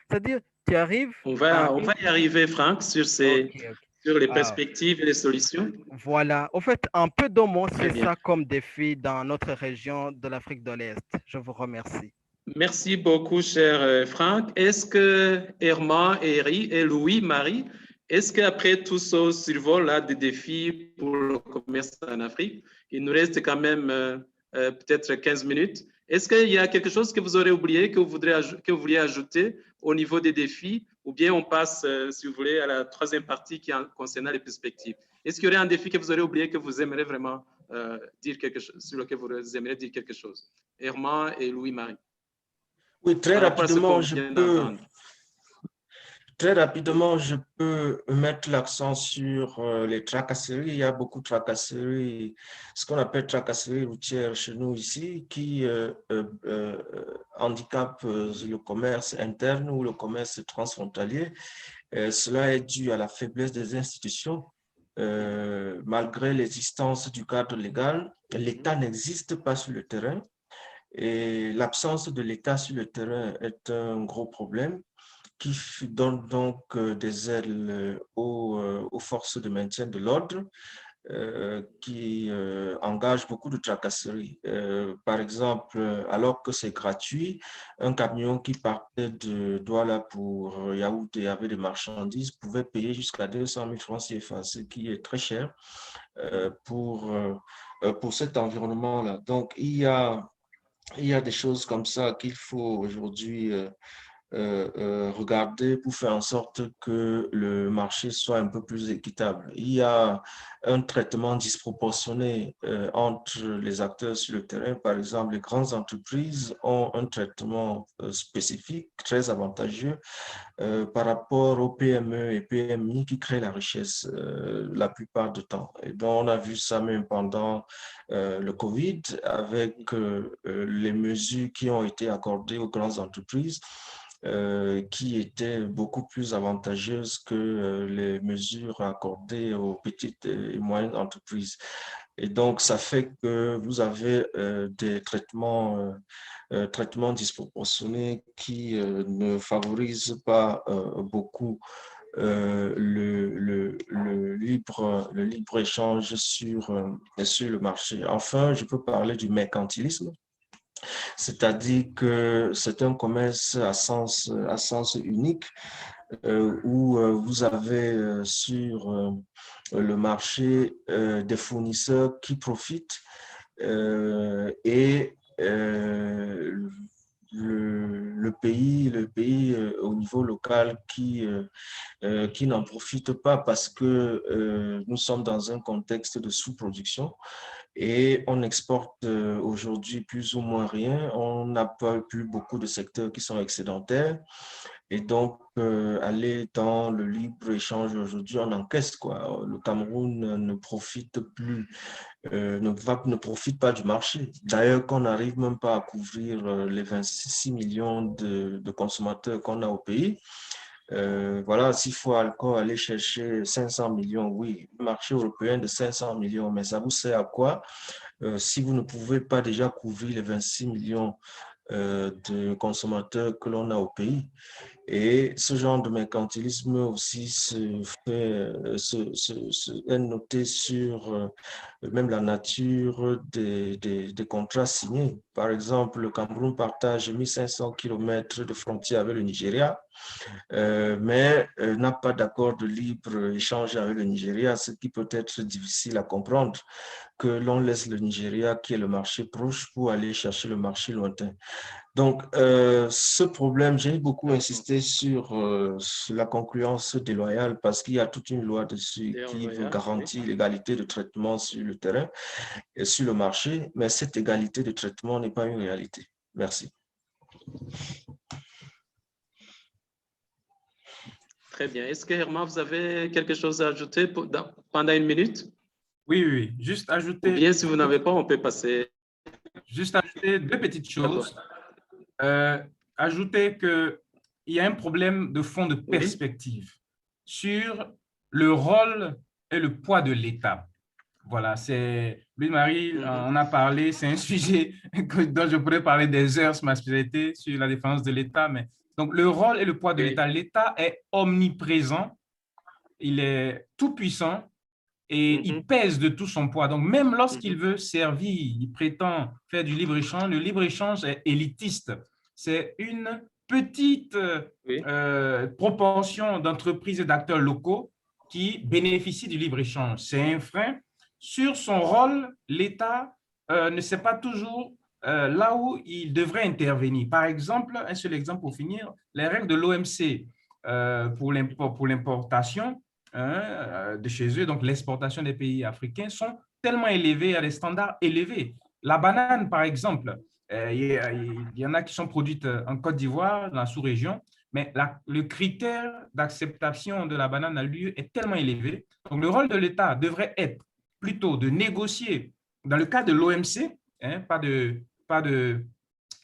C'est-à-dire, tu arrives On à va, on une... va y arriver, Franck, sur Ok, ok. sur les Ah, perspectives et les solutions. voilà. Au fait, un peu de mots, Très c'est bien. ça comme défi dans notre région de l'Afrique de l'Est. Je vous remercie. Merci beaucoup, cher Franck. Est-ce que Herman, Eri et Louis-Marie, est-ce qu'après tout ce survol-là des défis pour le commerce en Afrique, il nous reste quand même peut-être 15 minutes. Est-ce qu'il y a quelque chose que vous aurez oublié, que vous vouliez ajouter au niveau des défis, ou bien on passe, si vous voulez, à la troisième partie qui concerne les perspectives. Est-ce qu'il y aurait un défi que vous aurez oublié, que vous aimeriez vraiment dire quelque chose, sur lequel vous aimeriez dire quelque chose? Herman et Louis-Marie. Oui, Par rapport à ce qu'on vient d'entendre. Très rapidement, je peux mettre l'accent sur les tracasseries. Il y a beaucoup de tracasseries, ce qu'on appelle tracasseries routières chez nous ici, qui handicapent le commerce interne ou le commerce transfrontalier. Cela est dû à la faiblesse des institutions. Malgré l'existence du cadre légal, l'État n'existe pas sur le terrain. Et l'absence de l'État sur le terrain est un gros problème qui donne donc des ailes aux forces de maintien de l'ordre qui engagent beaucoup de tracasseries. Par exemple, alors que c'est gratuit, un camion qui partait de Douala pour Yaoundé avec des marchandises pouvait payer jusqu'à 200 000 francs CFA, ce qui est très cher pour cet environnement-là. Donc, il y a des choses comme ça qu'il faut aujourd'hui regarder pour faire en sorte que le marché soit un peu plus équitable. Il y a un traitement disproportionné entre les acteurs sur le terrain. Par exemple, les grandes entreprises ont un traitement spécifique, très avantageux par rapport aux PME et PMI qui créent la richesse la plupart du temps. Et donc, on a vu ça même pendant le COVID avec les mesures qui ont été accordées aux grandes entreprises qui étaient beaucoup plus avantageuses que les mesures accordées aux petites et moyennes entreprises. Et donc, ça fait que vous avez des traitements disproportionnés qui ne favorisent pas beaucoup le libre-échange sur le marché. Enfin, je peux parler du mercantilisme, c'est-à-dire que c'est un commerce à sens unique où vous avez sur le marché des fournisseurs qui profitent et le pays au niveau local qui n'en profite pas parce que nous sommes dans un contexte de sous-production et on exporte aujourd'hui plus ou moins rien. On n'a pas plus beaucoup de secteurs qui sont excédentaires. Et donc, aller dans le libre-échange aujourd'hui, on encaisse, quoi. Le Cameroun ne profite plus, ne profite pas du marché. D'ailleurs, qu'on n'arrive même pas à couvrir les 26 millions de consommateurs qu'on a au pays. Voilà, s'il faut encore aller chercher 500 millions, oui, le marché européen de 500 millions, mais ça vous sert à quoi si vous ne pouvez pas déjà couvrir les 26 millions de consommateurs que l'on a au pays? Et ce genre de mercantilisme aussi est noté sur même la nature des contrats signés. Par exemple, le Cameroun partage 1500 km de frontières avec le Nigeria, mais n'a pas d'accord de libre-échange avec le Nigeria, ce qui peut être difficile à comprendre, que l'on laisse le Nigeria, qui est le marché proche, pour aller chercher le marché lointain. Donc, ce problème, j'ai beaucoup insisté sur la concurrence déloyale parce qu'il y a toute une loi dessus qui veut garantir l'égalité de traitement sur le terrain et sur le marché, mais cette égalité de traitement n'est pas une réalité. Merci. Très bien. Est-ce que, Herman, vous avez quelque chose à ajouter pendant une minute? Oui, oui, juste ajouter. Ou bien, si vous n'avez pas, on peut passer. Juste ajouter deux petites choses. Ajouter qu'il y a un problème de fond de perspective sur le rôle et le poids de l'État. Voilà, c'est Louis-Marie, on a parlé, c'est un sujet dont je pourrais parler des heures sur ma spécialité, sur la défense de l'État. Mais donc, le rôle et le poids de l'État. L'État est omniprésent, il est tout puissant et il pèse de tout son poids. Donc, même lorsqu'il veut servir, il prétend faire du libre-échange, le libre-échange est élitiste. C'est une petite proportion d'entreprises et d'acteurs locaux qui bénéficient du libre-échange. C'est un frein. Sur son rôle, l'État ne sait pas toujours là où il devrait intervenir. Par exemple, un seul exemple pour finir, les règles de l'OMC pour l'importation de chez eux, donc l'exportation des pays africains, sont tellement élevées, à des standards élevés. La banane, par exemple, il y en a qui sont produites en Côte d'Ivoire, dans la sous-région, mais le critère d'acceptation de la banane à l'UE est tellement élevé. Donc, le rôle de l'État devrait être plutôt de négocier, dans le cas de l'OMC, pas de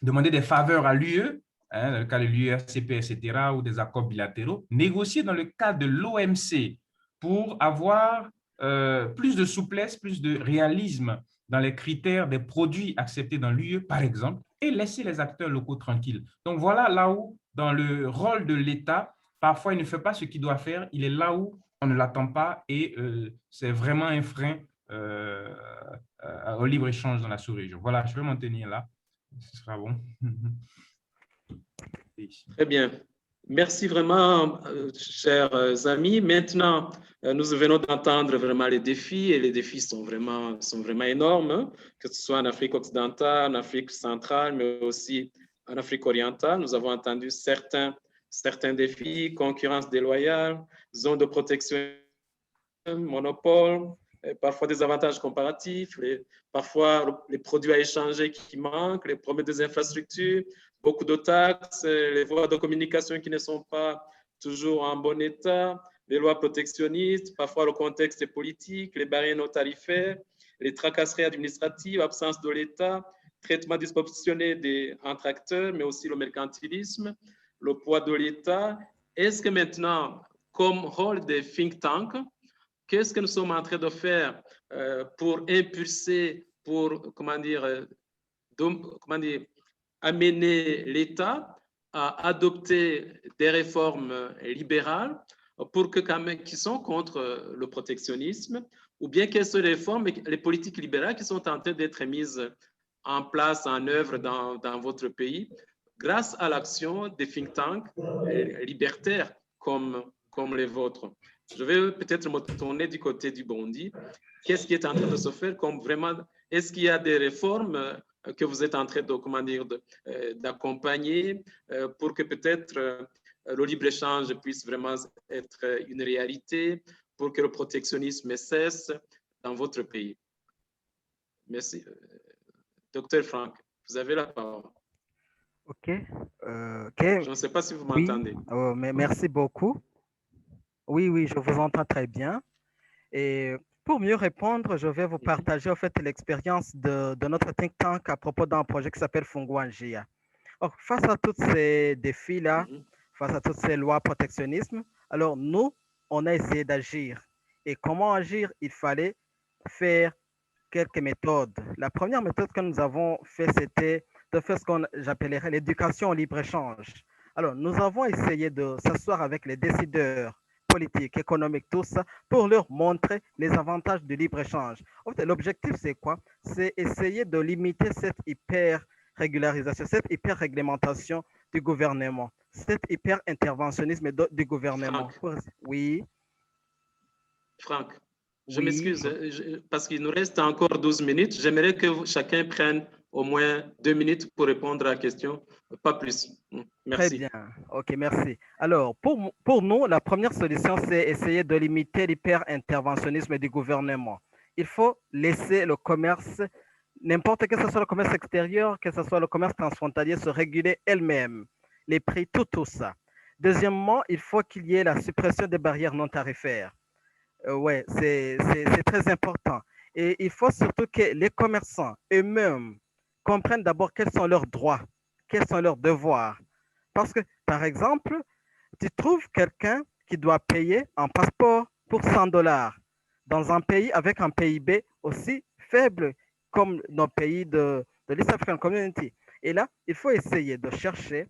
demander des faveurs à l'UE, dans le cas de l'URCP, etc., ou des accords bilatéraux, négocier dans le cas de l'OMC pour avoir plus de souplesse, plus de réalisme dans les critères des produits acceptés dans l'UE, par exemple, et laisser les acteurs locaux tranquilles. Donc, voilà là où, dans le rôle de l'État, parfois, il ne fait pas ce qu'il doit faire, il est là où on ne l'attend pas et c'est vraiment un frein au libre-échange dans la sous-région. Voilà, je vais m'en tenir là. Ce sera bon. Très bien. Merci vraiment, chers amis. Maintenant, nous venons d'entendre vraiment les défis et les défis sont vraiment énormes, hein, que ce soit en Afrique occidentale, en Afrique centrale, mais aussi en Afrique orientale. Nous avons entendu certains défis, concurrence déloyale, zone de protection, monopole, parfois des avantages comparatifs, parfois les produits à échanger qui manquent, les problèmes des infrastructures, beaucoup de taxes, les voies de communication qui ne sont pas toujours en bon état, les lois protectionnistes, parfois le contexte politique, les barrières non tarifaires, les tracasseries administratives, absence de l'État, traitement disproportionné entre acteurs, mais aussi le mercantilisme, le poids de l'État. Est-ce que maintenant, comme rôle des think tanks, qu'est-ce que nous sommes en train de faire pour impulser, pour, amener l'État à adopter des réformes libérales pour qui sont contre le protectionnisme, ou bien quelles sont les réformes, les politiques libérales qui sont en train d'être mises en place, en œuvre dans votre pays, grâce à l'action des think tanks libertaires comme les vôtres. Je vais peut-être me tourner du côté du Burundi. Qu'est-ce qui est en train de se faire comme vraiment, est-ce qu'il y a des réformes que vous êtes en train d'accompagner pour que peut-être le libre-échange puisse vraiment être une réalité, pour que le protectionnisme cesse dans votre pays? Merci. Docteur Franck, vous avez la parole. OK. Je ne sais pas si vous Oui, m'entendez. mais merci beaucoup. Oui, je vous entends très bien. Et pour mieux répondre, je vais vous partager en fait l'expérience de notre think tank à propos d'un projet qui s'appelle Fungwangia. Or, face à tous ces défis-là, face à toutes ces lois protectionnisme, alors nous, on a essayé d'agir. Et comment agir? Il fallait faire quelques méthodes. La première méthode que nous avons fait, c'était de faire ce qu'on j'appellerais l'éducation au libre-échange. Alors, nous avons essayé de s'asseoir avec les décideurs politiques, économiques, tout ça, pour leur montrer les avantages du libre-échange. En fait, l'objectif, c'est quoi? C'est essayer de limiter cette hyper-régularisation, cette hyper-réglementation du gouvernement, cet hyper-interventionnisme du gouvernement. Oui. Franck, je Oui. m'excuse parce qu'il nous reste encore 12 minutes. J'aimerais que chacun prenne au moins 2 minutes pour répondre à la question, pas plus. Merci. Très bien. OK, merci. Alors, pour nous, la première solution, c'est essayer de limiter l'hyper-interventionnisme du gouvernement. Il faut laisser le commerce, n'importe que ce soit le commerce extérieur, que ce soit le commerce transfrontalier, se réguler elle-même. Les prix, tout ça. Deuxièmement, il faut qu'il y ait la suppression des barrières non tarifaires. Ouais, c'est très important. Et il faut surtout que les commerçants eux-mêmes comprennent d'abord quels sont leurs droits, quels sont leurs devoirs. Parce que, par exemple, tu trouves quelqu'un qui doit payer un passeport pour 100 dollars dans un pays avec un PIB aussi faible comme nos pays de l'East African Community. Et là, il faut essayer de chercher.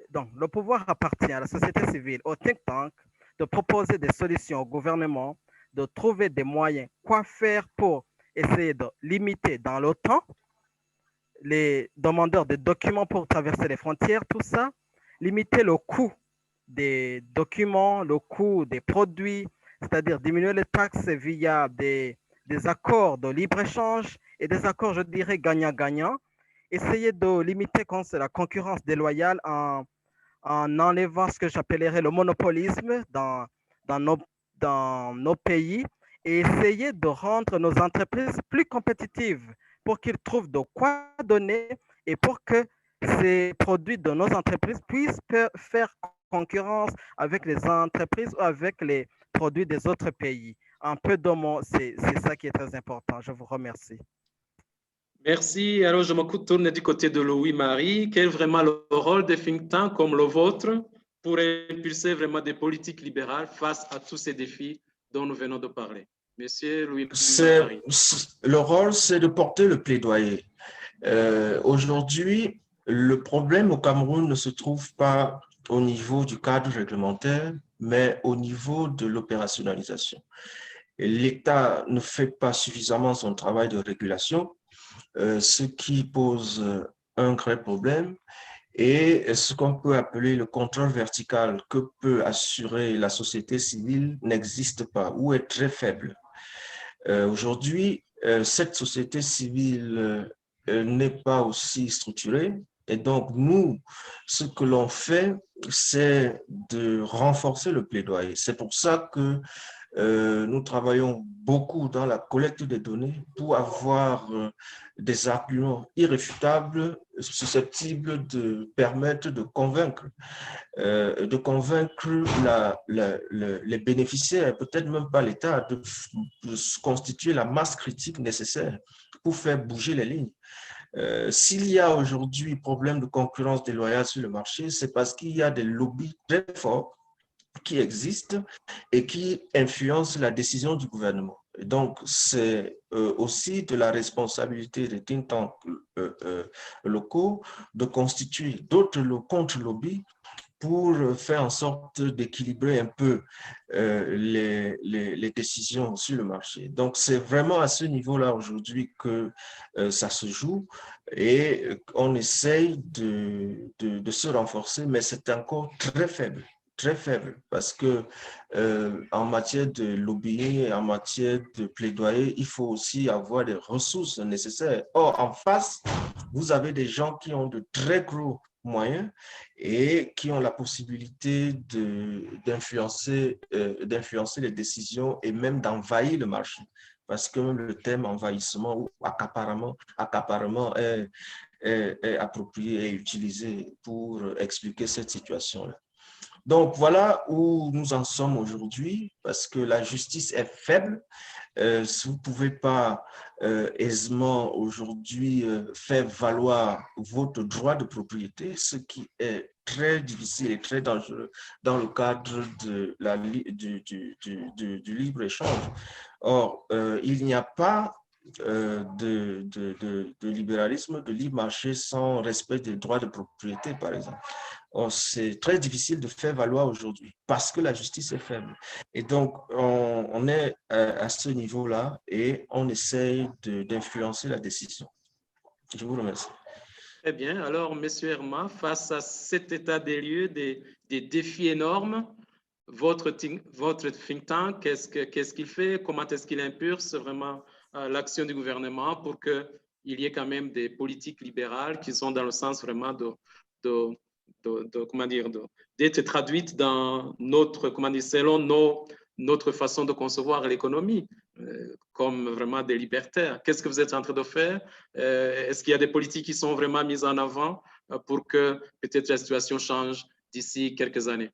Donc, le pouvoir appartient à la société civile, au think tank, de proposer des solutions au gouvernement, de trouver des moyens, quoi faire pour essayer de limiter dans le temps les demandeurs de documents pour traverser les frontières, tout ça, limiter le coût des documents, le coût des produits, c'est-à-dire diminuer les taxes via des accords de libre-échange et des accords, je dirais, gagnant-gagnant. Essayer de limiter la concurrence déloyale en enlevant ce que j'appellerais le monopolisme dans nos pays et essayer de rendre nos entreprises plus compétitives pour qu'ils trouvent de quoi donner et pour que ces produits de nos entreprises puissent faire concurrence avec les entreprises ou avec les produits des autres pays. Un peu de mots, c'est ça qui est très important. Je vous remercie. Merci. Alors, je me tourne du côté de Louis-Marie. Quel est vraiment le rôle des think tanks comme le vôtre pour impulser vraiment des politiques libérales face à tous ces défis dont nous venons de parler? Monsieur Louis-Marie. Le rôle, c'est de porter le plaidoyer. Aujourd'hui, le problème au Cameroun ne se trouve pas au niveau du cadre réglementaire, mais au niveau de l'opérationnalisation. L'État ne fait pas suffisamment son travail de régulation, ce qui pose un vrai problème. Et ce qu'on peut appeler le contrôle vertical que peut assurer la société civile n'existe pas ou est très faible. Aujourd'hui, cette société civile n'est pas aussi structurée. Et donc, nous, ce que l'on fait, c'est de renforcer le plaidoyer. C'est pour ça que nous travaillons beaucoup dans la collecte des données pour avoir des arguments irréfutables, susceptibles de permettre de convaincre les bénéficiaires, peut-être même pas l'État, de constituer la masse critique nécessaire pour faire bouger les lignes. S'il y a aujourd'hui problème de concurrence déloyale sur le marché, c'est parce qu'il y a des lobbies très forts qui existent et qui influencent la décision du gouvernement. Donc, c'est aussi de la responsabilité des think tanks locaux de constituer d'autres contre-lobbies pour faire en sorte d'équilibrer un peu les décisions sur le marché. Donc, c'est vraiment à ce niveau-là aujourd'hui que ça se joue et on essaye de se renforcer, mais c'est encore très faible, parce que en matière de lobbying, en matière de plaidoyer, il faut aussi avoir des ressources nécessaires. Or, en face, vous avez des gens qui ont de très gros moyens et qui ont la possibilité d'influencer les décisions et même d'envahir le marché. parce que le thème envahissement ou accaparement est approprié et utilisé pour expliquer cette situation-là. Donc, voilà où nous en sommes aujourd'hui, parce que la justice est faible. Si vous ne pouvez pas aisément aujourd'hui faire valoir votre droit de propriété, ce qui est très difficile et très dangereux dans le cadre de du libre-échange. Or, il n'y a pas de libéralisme, de libre marché sans respect des droits de propriété, par exemple. C'est très difficile de faire valoir aujourd'hui parce que la justice est faible. Et donc, on est à ce niveau-là et on essaye d'influencer la décision. Je vous remercie. Très bien. Alors, M. Herman, face à cet état des lieux, des défis énormes, votre think tank, qu'est-ce qu'il fait? Comment est-ce qu'il impulse vraiment l'action du gouvernement pour qu'il y ait quand même des politiques libérales qui sont dans le sens vraiment d'être traduites dans selon notre façon de concevoir l'économie, comme vraiment des libertaires. Qu'est-ce que vous êtes en train de faire? Est-ce qu'il y a des politiques qui sont vraiment mises en avant pour que peut-être la situation change d'ici quelques années?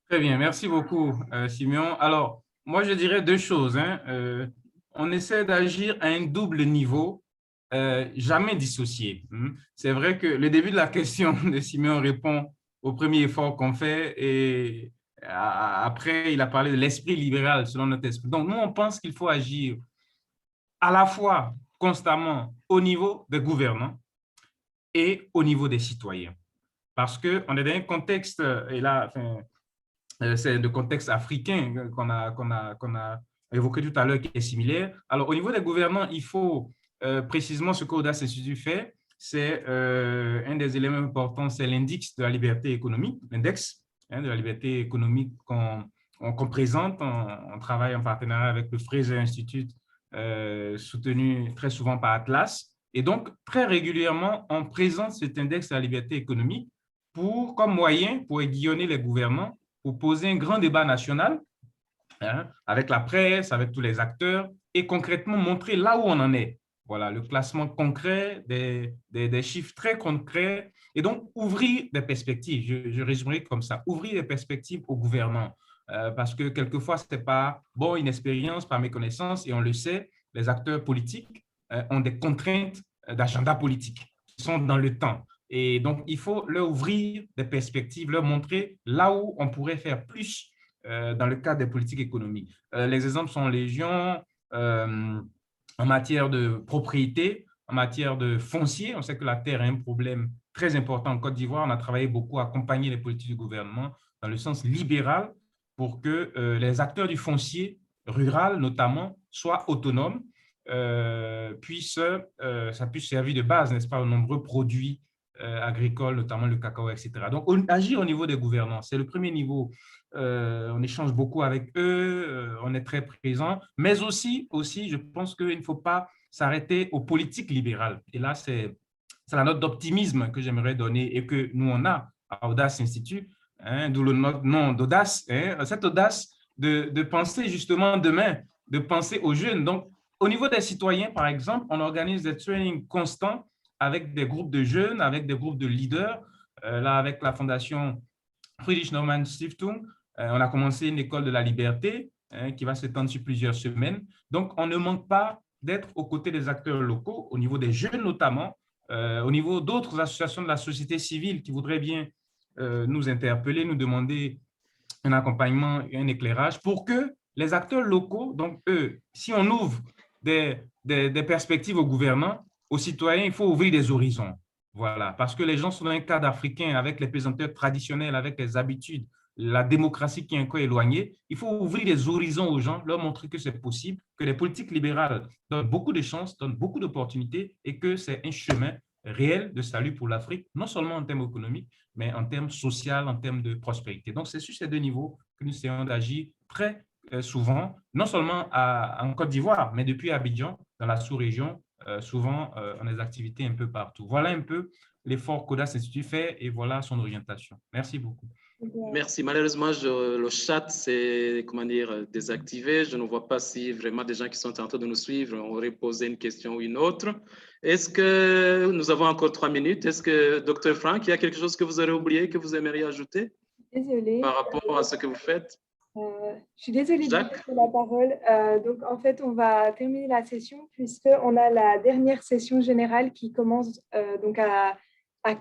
Très bien, merci beaucoup, Simeon. Alors, moi, je dirais deux choses. On essaie d'agir à un double niveau, jamais dissocié. C'est vrai que le début de la question de Simeon répond au premier effort qu'on fait et après, il a parlé de l'esprit libéral selon notre esprit. Donc, nous, on pense qu'il faut agir à la fois constamment au niveau des gouvernants et au niveau des citoyens. Parce qu'on est dans un contexte, et là, c'est le contexte africain qu'on a évoqué tout à l'heure qui est similaire. Alors, au niveau des gouvernants, il faut précisément ce qu'Audace Institute fait, c'est un des éléments importants, c'est l'index de la liberté économique, l'index de la liberté économique qu'on présente. On travaille en partenariat avec le Fraser Institute, soutenu très souvent par Atlas. Et donc, très régulièrement, on présente cet index de la liberté économique comme moyen pour aiguillonner les gouvernants, pour poser un grand débat national avec la presse, avec tous les acteurs, et concrètement montrer là où on en est. Voilà, le classement concret, des chiffres très concrets, et donc ouvrir des perspectives, je résumerai comme ça, ouvrir des perspectives aux gouvernants, parce que quelquefois, ce n'est pas une expérience, par méconnaissance, et on le sait, les acteurs politiques ont des contraintes d'agenda politique qui sont dans le temps. Et donc, il faut leur ouvrir des perspectives, leur montrer là où on pourrait faire plus dans le cadre des politiques économiques. Les exemples sont légion en matière de propriété, en matière de foncier. On sait que la terre est un problème très important en Côte d'Ivoire. On a travaillé beaucoup à accompagner les politiques du gouvernement dans le sens libéral pour que les acteurs du foncier rural, notamment, soient autonomes, ça puisse servir de base, n'est-ce pas, aux nombreux produits agricoles, notamment le cacao, etc. Donc, agir au niveau des gouvernants, c'est le premier niveau. On échange beaucoup avec eux, on est très présent, mais aussi, je pense qu'il ne faut pas s'arrêter aux politiques libérales. Et là, c'est la note d'optimisme que j'aimerais donner et que nous, on a à Audace Institute, d'où le nom d'Audace, cette audace de penser justement demain, de penser aux jeunes. Donc, au niveau des citoyens, par exemple, on organise des trainings constants avec des groupes de jeunes, avec des groupes de leaders. Là, avec la fondation Friedrich Naumann Stiftung, on a commencé une école de la liberté qui va s'étendre sur plusieurs semaines. Donc, on ne manque pas d'être aux côtés des acteurs locaux, au niveau des jeunes notamment, au niveau d'autres associations de la société civile qui voudraient bien nous interpeller, nous demander un accompagnement et un éclairage pour que les acteurs locaux, donc eux, si on ouvre des perspectives aux gouvernants, aux citoyens, il faut ouvrir des horizons. Voilà, parce que les gens sont dans un cadre africain avec les pesanteurs traditionnels, avec les habitudes, la démocratie qui est encore éloignée. Il faut ouvrir des horizons aux gens, leur montrer que c'est possible, que les politiques libérales donnent beaucoup de chances, donnent beaucoup d'opportunités et que c'est un chemin réel de salut pour l'Afrique, non seulement en termes économiques, mais en termes sociaux, en termes de prospérité. Donc, c'est sur ces deux niveaux que nous essayons d'agir très souvent, non seulement en Côte d'Ivoire, mais depuis Abidjan, dans la sous-région, souvent on a des activités un peu partout. Voilà un peu l'effort qu'Audace Institute fait et voilà son orientation. Merci beaucoup. Merci. Malheureusement, le chat s'est, comment dire, désactivé. Je ne vois pas si vraiment des gens qui sont en train de nous suivre auraient posé une question ou une autre. Est-ce que nous avons encore 3 minutes? Est-ce que, Dr. Frank, il y a quelque chose que vous aurez oublié, que vous aimeriez ajouter? Désolée. Par rapport à ce que vous faites? Je suis désolée de vous Jacques? passer la parole. Donc, en fait, on va terminer la session puisqu'on a la dernière session générale qui commence donc à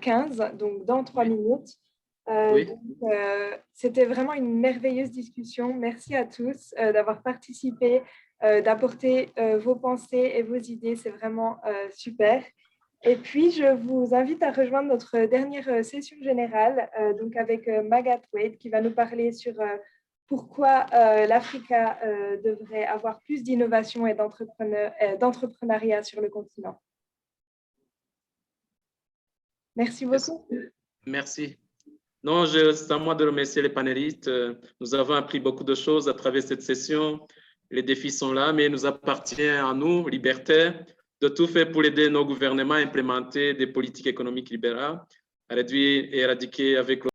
15, donc dans 3 minutes. Oui. C'était vraiment une merveilleuse discussion. Merci à tous d'avoir participé, d'apporter vos pensées et vos idées. C'est vraiment super. Et puis, je vous invite à rejoindre notre dernière session générale, donc avec Magath Wade, qui va nous parler sur pourquoi l'Africa devrait avoir plus d'innovation et d'entrepreneuriat sur le continent. Merci beaucoup. Merci. Non, c'est à moi de remercier les panélistes. Nous avons appris beaucoup de choses à travers cette session. Les défis sont là, mais il nous appartient à nous, libertaires, de tout faire pour aider nos gouvernements à implémenter des politiques économiques libérales, à réduire et éradiquer avec